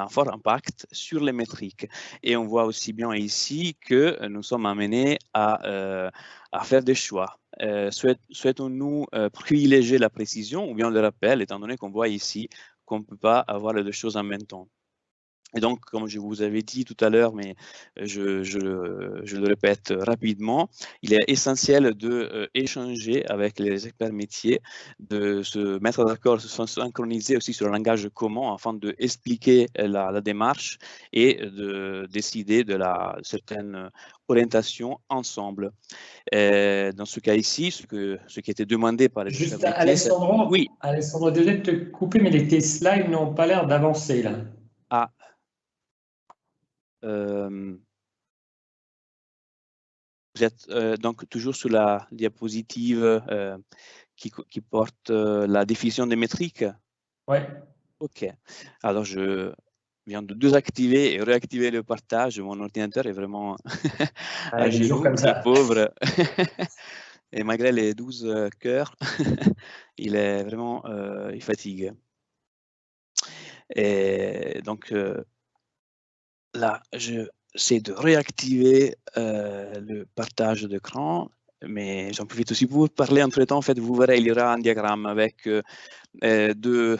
fort impact sur les métriques. Et on voit aussi bien ici que nous sommes amenés à faire des choix. Souhaitons-nous privilégier la précision ou bien le rappel, étant donné qu'on voit ici qu'on ne peut pas avoir les 2 choses en même temps. Et donc, comme je vous avais dit tout à l'heure, mais je le répète rapidement, il est essentiel d'échanger avec les experts métiers, de se mettre d'accord, de se synchroniser aussi sur un langage commun afin d'expliquer la démarche et de décider de certaine orientation ensemble. Dans ce cas ici, ce qui était demandé par les experts métiers... Alessandro, oui. Alessandro, désolé de te couper, mais tes slides n'ont pas l'air d'avancer là. Ah. Vous êtes donc toujours sur la diapositive qui porte la définition des métriques? Oui. OK. Alors, je viens de désactiver et réactiver le partage. Mon ordinateur est vraiment à genoux, le pauvre. Et malgré les 12 cœurs, il est vraiment, il fatigue. Et donc, là, j'essaie de réactiver le partage d'écran, mais j'en profite aussi pour vous parler entre-temps. En fait, vous verrez, il y aura un diagramme avec 2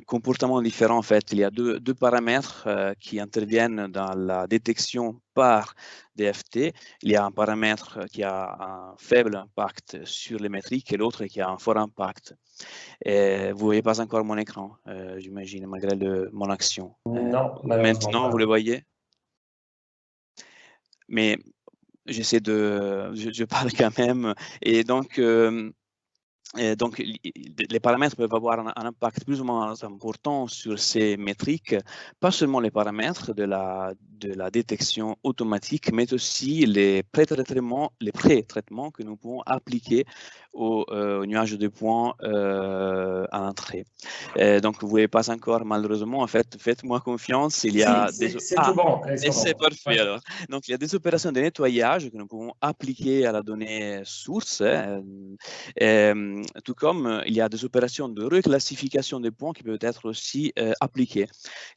comportements différents. En fait, il y a deux paramètres qui interviennent dans la détection par DFT. Il y a un paramètre qui a un faible impact sur les métriques et l'autre qui a un fort impact. Vous ne voyez pas encore mon écran, j'imagine, malgré mon action. Non, maintenant, vous le voyez? Mais j'essaie je parle quand même. Et donc, les paramètres peuvent avoir un impact plus ou moins important sur ces métriques, pas seulement les paramètres de la détection automatique, mais aussi les pré-traitements que nous pouvons appliquer au nuage de points à l'entrée. Donc, vous ne voyez pas encore, malheureusement. En fait, faites-moi confiance. Il y a c'est tout bon. Et c'est parfait, alors. Donc, il y a des opérations de nettoyage que nous pouvons appliquer à la donnée source. tout comme il y a des opérations de reclassification des points qui peuvent être aussi appliquées.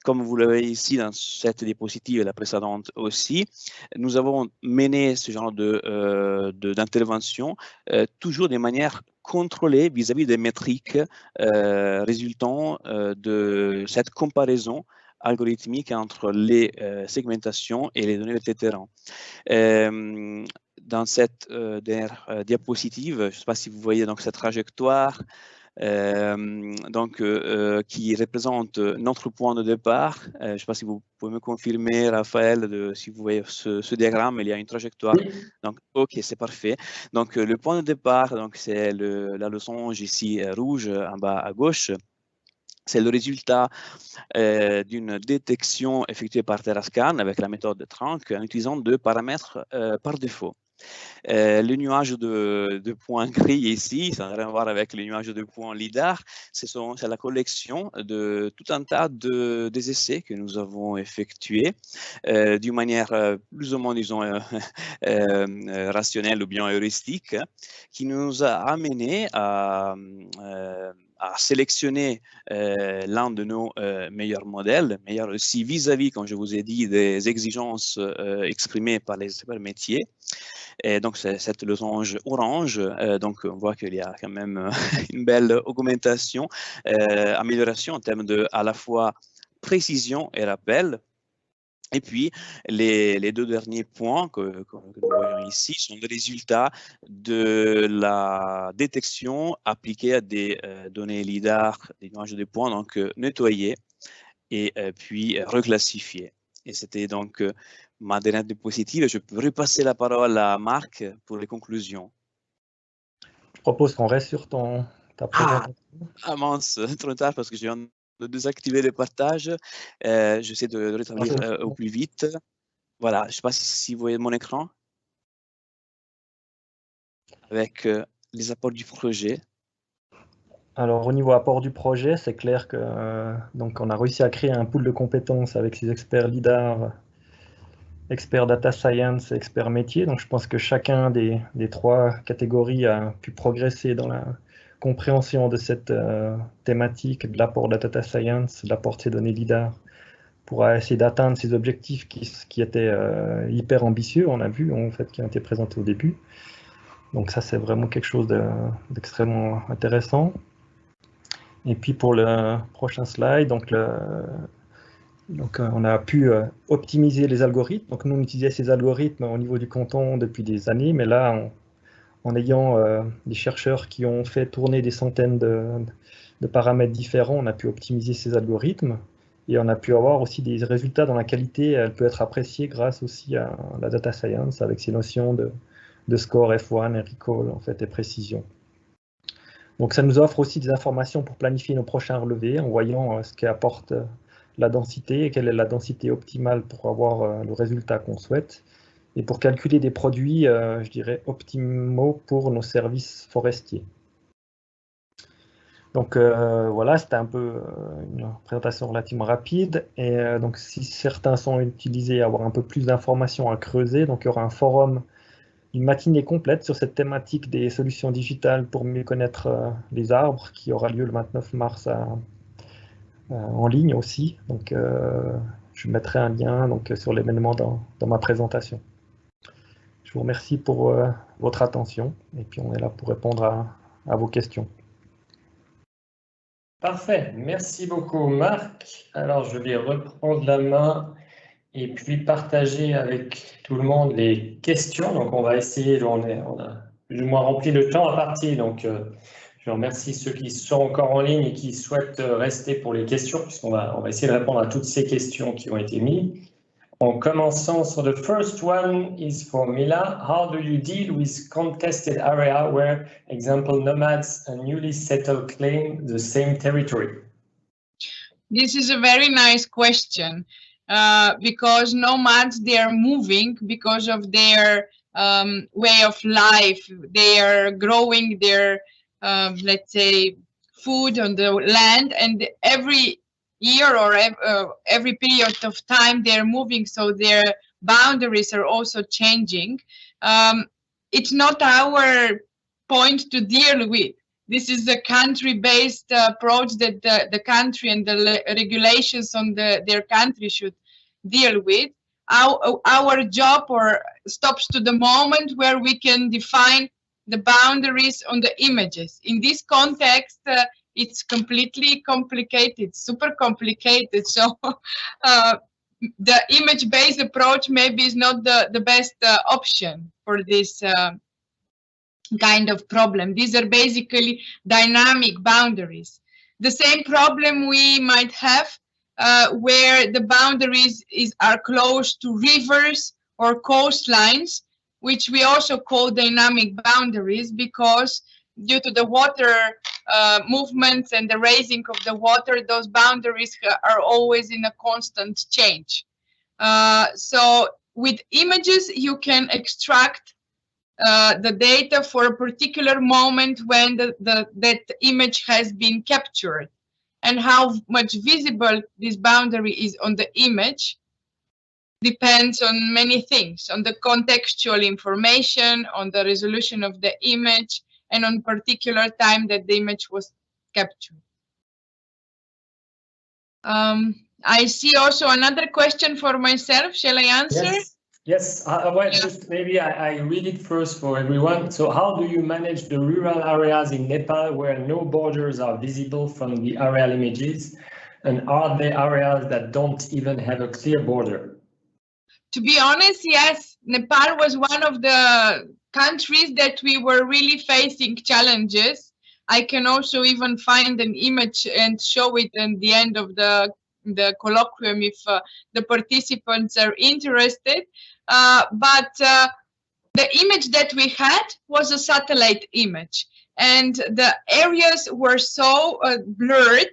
Comme vous le voyez ici dans cette diapositive et la précédente aussi, nous avons mené ce genre d'intervention toujours de manière contrôlée vis-à-vis des métriques résultant de cette comparaison algorithmique entre les segmentations et les données de terrain. Dans cette dernière diapositive, je ne sais pas si vous voyez donc cette trajectoire qui représente notre point de départ. Je ne sais pas si vous pouvez me confirmer, Raphaël, si vous voyez ce diagramme, il y a une trajectoire. Oui. Donc, OK, c'est parfait. Donc, le point de départ, c'est la losange ici rouge en bas à gauche. C'est le résultat d'une détection effectuée par Terrascan avec la méthode de Trank en utilisant deux paramètres par défaut. Le nuage de points gris ici, ça n'a rien à voir avec le nuage de points LIDAR, c'est la collection de tout un tas des essais que nous avons effectués d'une manière plus ou moins, disons, rationnelle ou bien heuristique, qui nous a amené à sélectionner l'un de nos meilleurs modèles, meilleurs aussi vis-à-vis, comme je vous ai dit, des exigences exprimées par les experts métiers. Et donc, c'est cette losange orange. Donc, on voit qu'il y a quand même une belle augmentation, amélioration en termes de à la fois précision et rappel. Et puis, les deux derniers points que nous voyons ici sont les résultats de la détection appliquée à des données LIDAR, des nuages de points, donc nettoyés et puis reclassifiés. Et c'était donc ma dernière diapositive. Je peux repasser la parole à Marc pour les conclusions. Je propose qu'on reste sur ta présentation. Ah mince, trop tard parce que je viens de désactiver le partage. J'essaie de rétablir au plus vite. Voilà, je ne sais pas si vous voyez mon écran. Avec les apports du projet. Alors, au niveau apport du projet, c'est clair que donc on a réussi à créer un pool de compétences avec ces experts LIDAR, experts data science et experts métiers. Donc, je pense que chacun des trois catégories a pu progresser dans la compréhension de cette thématique de l'apport de la data science, de l'apport de ces données LIDAR, pour essayer d'atteindre ces objectifs qui étaient hyper ambitieux, on a vu, en fait, qui ont été présentés au début. Donc ça, c'est vraiment quelque chose d'extrêmement intéressant. Et puis pour le prochain slide, donc on a pu optimiser les algorithmes. Donc nous, on utilisait ces algorithmes au niveau du canton depuis des années, mais là, en ayant des chercheurs qui ont fait tourner des centaines de paramètres différents, on a pu optimiser ces algorithmes. Et on a pu avoir aussi des résultats dont la qualité, elle peut être appréciée grâce aussi à la data science, avec ces notions de score F1 et recall, en fait, et précision. Donc ça nous offre aussi des informations pour planifier nos prochains relevés en voyant ce qu'apporte la densité et quelle est la densité optimale pour avoir le résultat qu'on souhaite et pour calculer des produits, je dirais, optimaux pour nos services forestiers. Donc voilà, c'était un peu une présentation relativement rapide. Et donc si certains sont utilisés à avoir un peu plus d'informations à creuser, donc il y aura un forum, une matinée complète sur cette thématique des solutions digitales pour mieux connaître les arbres qui aura lieu le 29 mars en ligne aussi. Donc je mettrai un lien sur l'événement dans ma présentation. Je vous remercie pour votre attention et puis on est là pour répondre à vos questions. Parfait, merci beaucoup Marc. Alors je vais reprendre la main et puis partager avec tout le monde les questions. Donc on va essayer, on a plus ou moins rempli le temps à partir. Donc je remercie ceux qui sont encore en ligne et qui souhaitent rester pour les questions, puisqu'on va essayer de répondre à toutes ces questions qui ont été mises. En commençant, so the first one is for Mila. How do you deal with contested area where, example, nomads and newly settled claim the same territory? This is a very nice question because nomads, they are moving because of their way of life. They are growing their, let's say, food on the land, and every year or every period of time they're moving, so their boundaries are also changing. It's not our point to deal with. This is a country-based approach that the country and the regulations on their country should deal with. Our job stops to the moment where we can define the boundaries on the images. In this context, it's completely complicated, super complicated. So the image-based approach maybe is not the best option for this kind of problem. These are basically dynamic boundaries. The same problem we might have where the boundaries are close to rivers or coastlines, which we also call dynamic boundaries, because due to the water movements and the raising of the water, those boundaries are always in a constant change. So with images, you can extract the data for a particular moment when that image has been captured, and how much visible this boundary is on the image depends on many things, on the contextual information, on the resolution of the image, and on particular time that the image was captured. I see also another question for myself. Shall I answer? Yes. Well, just maybe I read it first for everyone. So how do you manage the rural areas in Nepal where no borders are visible from the aerial images? And are there areas that don't even have a clear border? To be honest, yes. Nepal was one of the countries that we were really facing challenges. I can also even find an image and show it at the end of the colloquium if the participants are interested. But the image that we had was a satellite image, and the areas were so blurred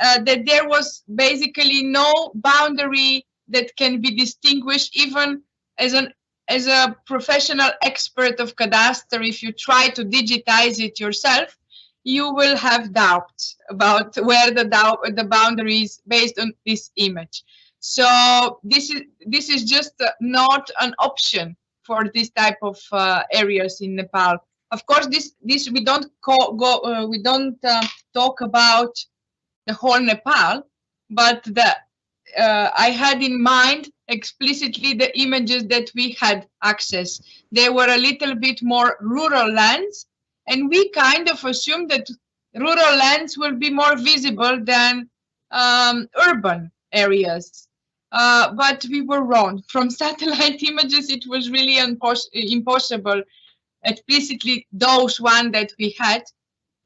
that there was basically no boundary that can be distinguished. Even as a professional expert of cadastre, if you try to digitize it yourself, you will have doubts about where the boundary is based on this image. So this is just not an option for this type of areas in Nepal. Of course, this we don't talk about the whole Nepal, but I had in mind explicitly the images that we had access. They were a little bit more rural lands, and we kind of assumed that rural lands will be more visible than urban areas. But we were wrong. From satellite images, it was really impossible, explicitly those one that we had,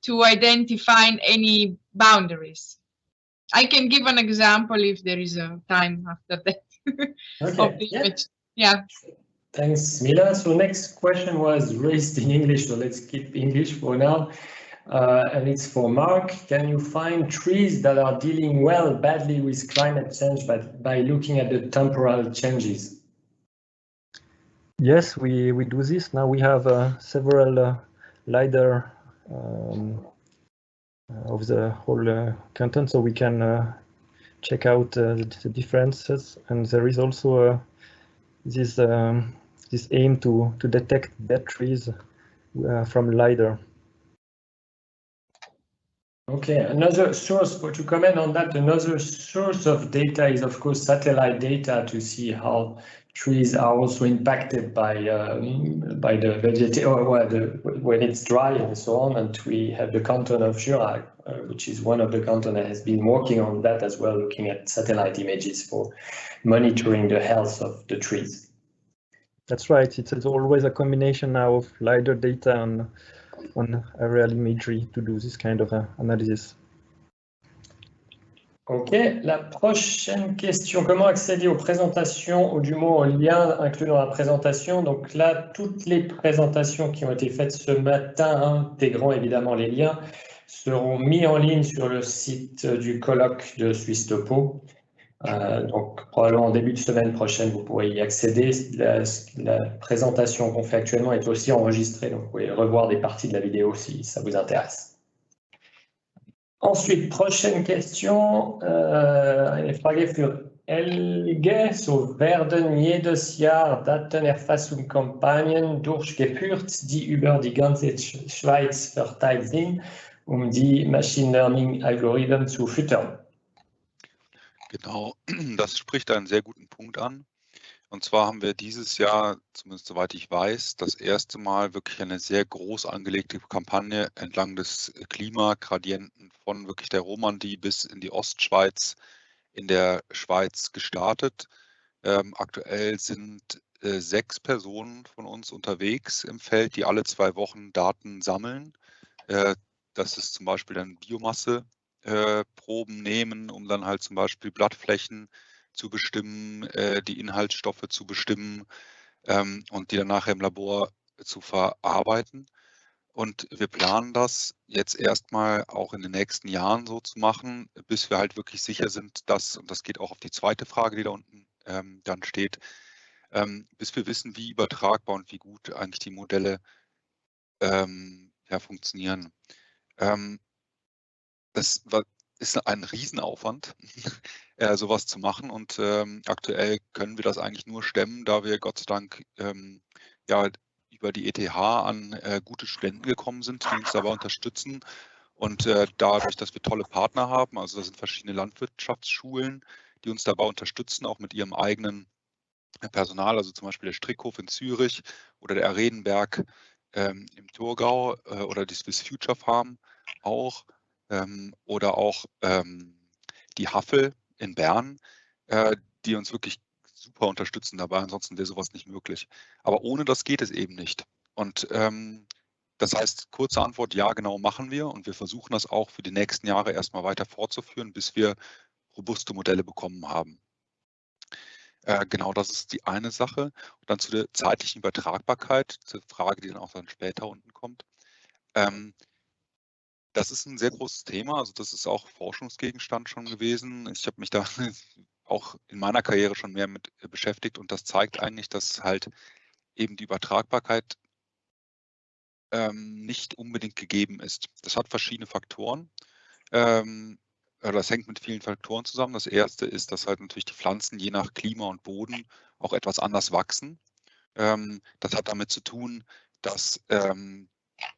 to identify any boundaries. I can give an example if there is a time after that. Okay. Of the image. Yeah. Thanks, Mila. So next question was raised in English, so let's keep English for now. And it's for Mark. Can you find trees that are dealing badly with climate change by looking at the temporal changes? Yes, we do this. Now we have several LiDAR of the whole canton, so we can check out the differences. And there is also this aim to detect dead trees from LiDAR. Okay, another source, to comment on that, another source of data is, of course, satellite data to see how trees are also impacted by the vegetation, or when it's dry and so on. And we have the canton of Jura, which is one of the cantons that has been working on that as well, looking at satellite images for monitoring the health of the trees. That's right. It's always a combination now of LiDAR data and on aerial imagery to do this kind of analysis. Ok, la prochaine question, comment accéder aux présentations, ou du moins aux liens inclus dans la présentation? Donc là, toutes les présentations qui ont été faites ce matin, intégrant évidemment les liens, seront mis en ligne sur le site du colloque de Suisse Topo. Donc probablement en début de semaine prochaine, vous pourrez y accéder. La présentation qu'on fait actuellement est aussi enregistrée, donc vous pouvez revoir des parties de la vidéo si ça vous intéresse. Ensuite, prochaine question. Eine Frage für Helge. So werden jedes Jahr Datenerfassungskampagnen durchgeführt, die über die ganze Schweiz verteilt sind, die Machine Learning-Algorithmen zu füttern. Genau, das spricht einen sehr guten Punkt an. Und zwar haben wir dieses Jahr, zumindest soweit ich weiß, das erste Mal wirklich eine sehr groß angelegte Kampagne entlang des Klimagradienten von wirklich der Romandie bis in die Ostschweiz in der Schweiz gestartet. Aktuell sind 6 Personen von uns unterwegs im Feld, die alle 2 Wochen Daten sammeln. Das ist zum Beispiel dann Biomasseproben nehmen, um dann halt zum Beispiel Blattflächen zu bestimmen, die Inhaltsstoffe zu bestimmen und die dann nachher im Labor zu verarbeiten. Und wir planen das jetzt erstmal auch in den nächsten Jahren so zu machen, bis wir halt wirklich sicher sind, dass, und das geht auch auf die zweite Frage, die da unten dann steht, bis wir wissen, wie übertragbar und wie gut eigentlich die Modelle ja, funktionieren. Das ist ein Riesenaufwand, sowas zu machen, und aktuell können wir das eigentlich nur stemmen, da wir Gott sei Dank ja, über die ETH an gute Studenten gekommen sind, die uns dabei unterstützen, und dadurch, dass wir tolle Partner haben, also das sind verschiedene Landwirtschaftsschulen, die uns dabei unterstützen, auch mit ihrem eigenen Personal, also zum Beispiel der Strickhof in Zürich oder der Aredenberg im Thurgau oder die Swiss Future Farm auch. Oder auch die Haffel in Bern, die uns wirklich super unterstützen dabei. Ansonsten wäre sowas nicht möglich. Aber ohne das geht es eben nicht. Und das heißt, kurze Antwort, ja, genau machen wir. Und wir versuchen das auch für die nächsten Jahre erstmal weiter fortzuführen, bis wir robuste Modelle bekommen haben. Genau, das ist die eine Sache. Und dann zu der zeitlichen Übertragbarkeit, zur Frage, die dann auch dann später unten kommt. Das ist ein sehr großes Thema, also das ist auch Forschungsgegenstand schon gewesen. Ich habe mich da auch in meiner Karriere schon mehr mit beschäftigt, und das zeigt eigentlich, dass halt eben die Übertragbarkeit nicht unbedingt gegeben ist. Das hat verschiedene Faktoren. Das hängt mit vielen Faktoren zusammen. Das erste ist, dass halt natürlich die Pflanzen je nach Klima und Boden auch etwas anders wachsen. Das hat damit zu tun, dass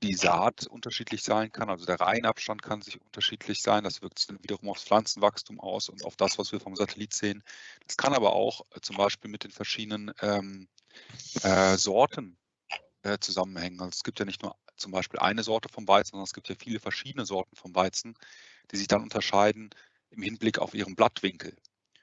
die Saat unterschiedlich sein kann, also der Reihenabstand kann sich unterschiedlich sein. Das wirkt sich dann wiederum aufs Pflanzenwachstum aus und auf das, was wir vom Satellit sehen. Das kann aber auch zum Beispiel mit den verschiedenen Sorten zusammenhängen. Also es gibt ja nicht nur zum Beispiel eine Sorte vom Weizen, sondern es gibt ja viele verschiedene Sorten vom Weizen, die sich dann unterscheiden im Hinblick auf ihren Blattwinkel.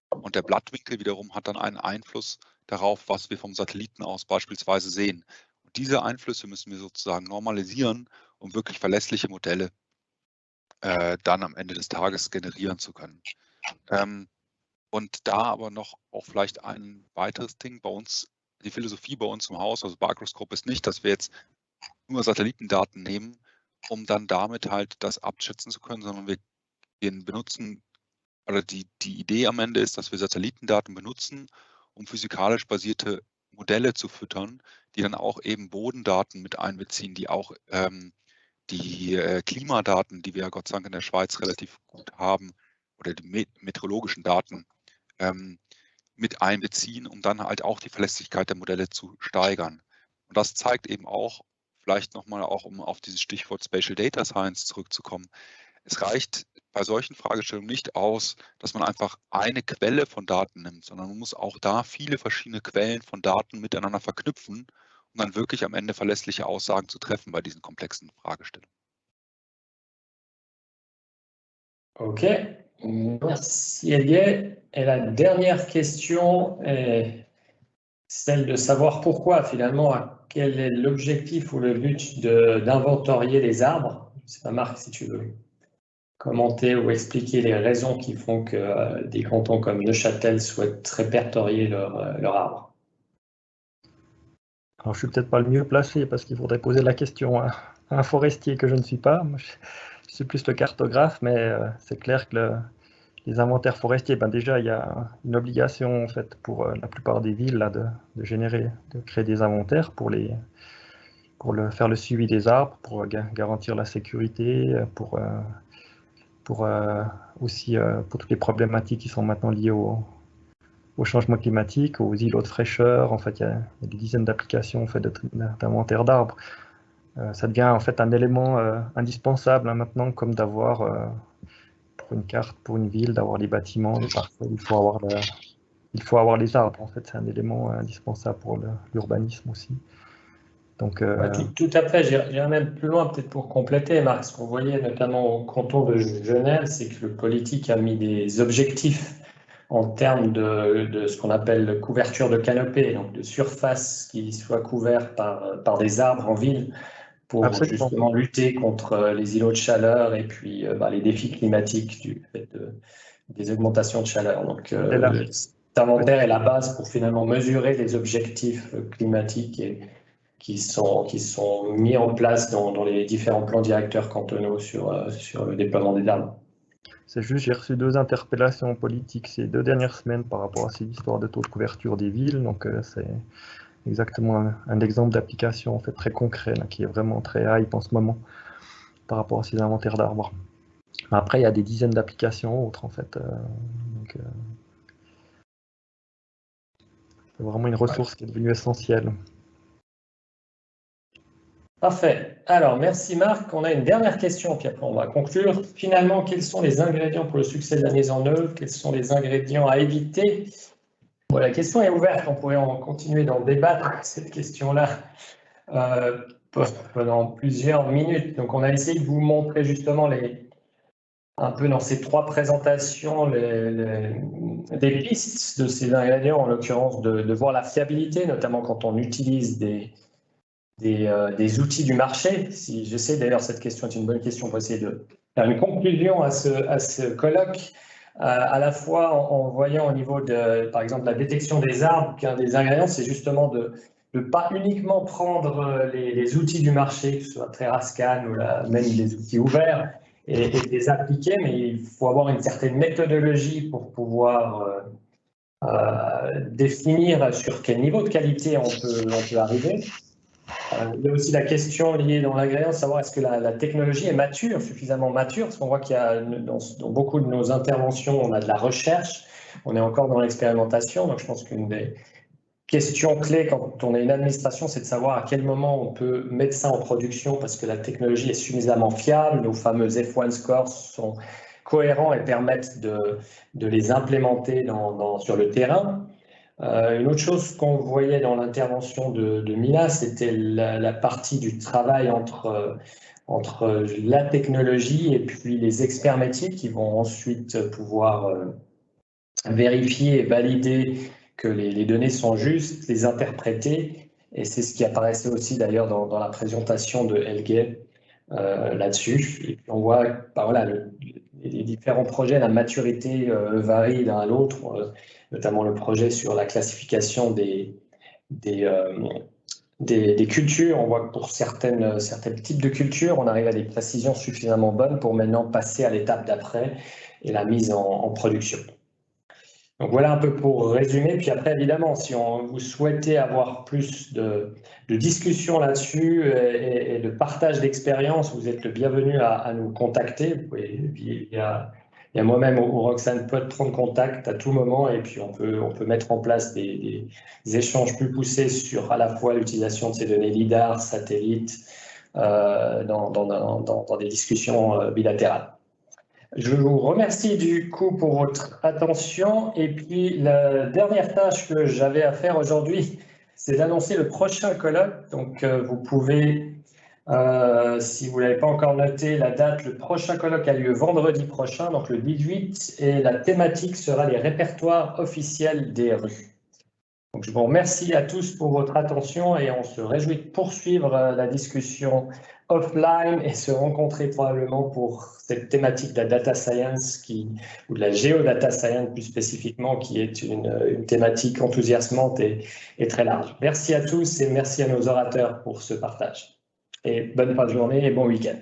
Und der Blattwinkel wiederum hat dann einen Einfluss darauf, was wir vom Satelliten aus beispielsweise sehen. Und diese Einflüsse müssen wir sozusagen normalisieren, um wirklich verlässliche Modelle dann am Ende des Tages generieren zu können. Und da aber noch auch vielleicht ein weiteres Ding bei uns, die Philosophie bei uns im Haus, also bei Agroscope, ist nicht, dass wir jetzt nur Satellitendaten nehmen, um dann damit halt das abschätzen zu können, sondern wir benutzen, oder die Idee am Ende ist, dass wir Satellitendaten benutzen, um physikalisch basierte Modelle zu füttern, die dann auch eben Bodendaten mit einbeziehen, die auch die Klimadaten, die wir ja Gott sei Dank in der Schweiz relativ gut haben, oder die meteorologischen Daten mit einbeziehen, um dann halt auch die Verlässlichkeit der Modelle zu steigern. Und das zeigt eben auch, vielleicht nochmal auch, um auf dieses Stichwort Spatial Data Science zurückzukommen, es reicht bei solchen Fragestellungen nicht aus, dass man einfach eine Quelle von Daten nimmt, sondern man muss auch da viele verschiedene Quellen von Daten miteinander verknüpfen, um dann wirklich am Ende verlässliche Aussagen zu treffen bei diesen komplexen Fragestellungen. Okay, merci Elie. Et la dernière question est celle de savoir pourquoi finalement, quel est l'objectif ou le but d'inventorier les arbres. Je ne sais pas Marc si tu veux commenter ou expliquer les raisons qui font que des cantons comme Neuchâtel souhaitent répertorier leurs arbres. Alors, je ne suis peut-être pas le mieux placé parce qu'il faudrait poser la question à un forestier que je ne suis pas. Moi, je suis plus le cartographe, mais c'est clair que les inventaires forestiers, déjà, il y a une obligation en fait, pour la plupart des villes là, de créer des inventaires pour faire le suivi des arbres, pour garantir la sécurité, pour pour aussi pour toutes les problématiques qui sont maintenant liées au changement climatique, aux îlots de fraîcheur. En fait, il y a des dizaines d'applications en fait, d'inventaire d'arbres. Ça devient en fait un élément indispensable hein, maintenant, comme d'avoir pour une carte, pour une ville, d'avoir les bâtiments. Parfois, il faut avoir les arbres. En fait, c'est un élément indispensable pour l'urbanisme aussi. Donc, tout à fait. J'irai même plus loin, peut-être pour compléter, Marc. Ce qu'on voyait notamment au canton de Genève, c'est que le politique a mis des objectifs en termes de ce qu'on appelle couverture de canopée, donc de surface qui soit couverte par des arbres en ville pour absolument. Justement lutter contre les îlots de chaleur et puis les défis climatiques du fait des augmentations de chaleur. Donc, cet inventaire est la base pour finalement mesurer les objectifs climatiques qui sont mis en place dans les différents plans directeurs cantonaux sur le déploiement des arbres. C'est juste, j'ai reçu 2 interpellations politiques ces 2 dernières semaines par rapport à ces histoires de taux de couverture des villes. Donc, c'est exactement un exemple d'application en fait, très concret, là, qui est vraiment très hype en ce moment par rapport à ces inventaires d'arbres. Après, il y a des dizaines d'applications autres, en fait. Donc, c'est vraiment une ressource qui est devenue essentielle. Parfait. Alors, merci Marc. On a une dernière question, puis après on va conclure. Finalement, quels sont les ingrédients pour le succès de la mise en œuvre? Quels sont les ingrédients à éviter? Bon, la question est ouverte. On pourrait en continuer d'en débattre, cette question-là, pendant plusieurs minutes. Donc, on a essayé de vous montrer justement un peu dans ces 3 présentations des pistes de ces ingrédients, en l'occurrence de voir la fiabilité, notamment quand on utilise des outils du marché. Si j'essaie, d'ailleurs, cette question est une bonne question pour essayer de faire une conclusion à ce colloque, à la fois en voyant au niveau de, par exemple, la détection des arbres, qu'un des ingrédients, c'est justement de ne pas uniquement prendre les outils du marché, que ce soit TerraScan ou même des outils ouverts, et les appliquer, mais il faut avoir une certaine méthodologie pour pouvoir définir sur quel niveau de qualité on peut arriver. Il y a aussi la question liée dans l'ingrédient, de savoir est-ce que la technologie est mature, suffisamment mature, parce qu'on voit qu'il y a dans beaucoup de nos interventions, on a de la recherche, on est encore dans l'expérimentation, donc je pense qu'une des questions clés quand on est une administration, c'est de savoir à quel moment on peut mettre ça en production, parce que la technologie est suffisamment fiable, nos fameux F1 scores sont cohérents et permettent de les implémenter sur le terrain. Une autre chose qu'on voyait dans l'intervention de Mila, c'était la partie du travail entre la technologie et puis les experts métiers qui vont ensuite pouvoir vérifier et valider que les données sont justes, les interpréter. Et c'est ce qui apparaissait aussi d'ailleurs dans la présentation de Helge là-dessus. Et puis on voit les différents projets, la maturité varie d'un à l'autre. Notamment le projet sur la classification des cultures. On voit que pour certains types de cultures, on arrive à des précisions suffisamment bonnes pour maintenant passer à l'étape d'après et la mise en production. Donc voilà un peu pour résumer. Puis après, évidemment, si vous souhaitez avoir plus de discussion là-dessus et de partage d'expérience, vous êtes le bienvenu à nous contacter. Vous pouvez, il y a moi-même ou Roxane peut prendre contact à tout moment et puis on peut mettre en place des échanges plus poussés sur à la fois l'utilisation de ces données LIDAR, satellites, dans des discussions bilatérales. Je vous remercie du coup pour votre attention et puis la dernière tâche que j'avais à faire aujourd'hui, c'est d'annoncer le prochain colloque. Donc vous pouvez, si vous ne l'avez pas encore noté, la date, le prochain colloque a lieu vendredi prochain, donc le 18, et la thématique sera les répertoires officiels des rues. Donc je vous remercie à tous pour votre attention et on se réjouit de poursuivre la discussion offline et se rencontrer probablement pour cette thématique de la data science ou de la géodata science plus spécifiquement, qui est une thématique enthousiasmante et très large. Merci à tous et merci à nos orateurs pour ce partage. Et bonne fin de journée et bon week-end.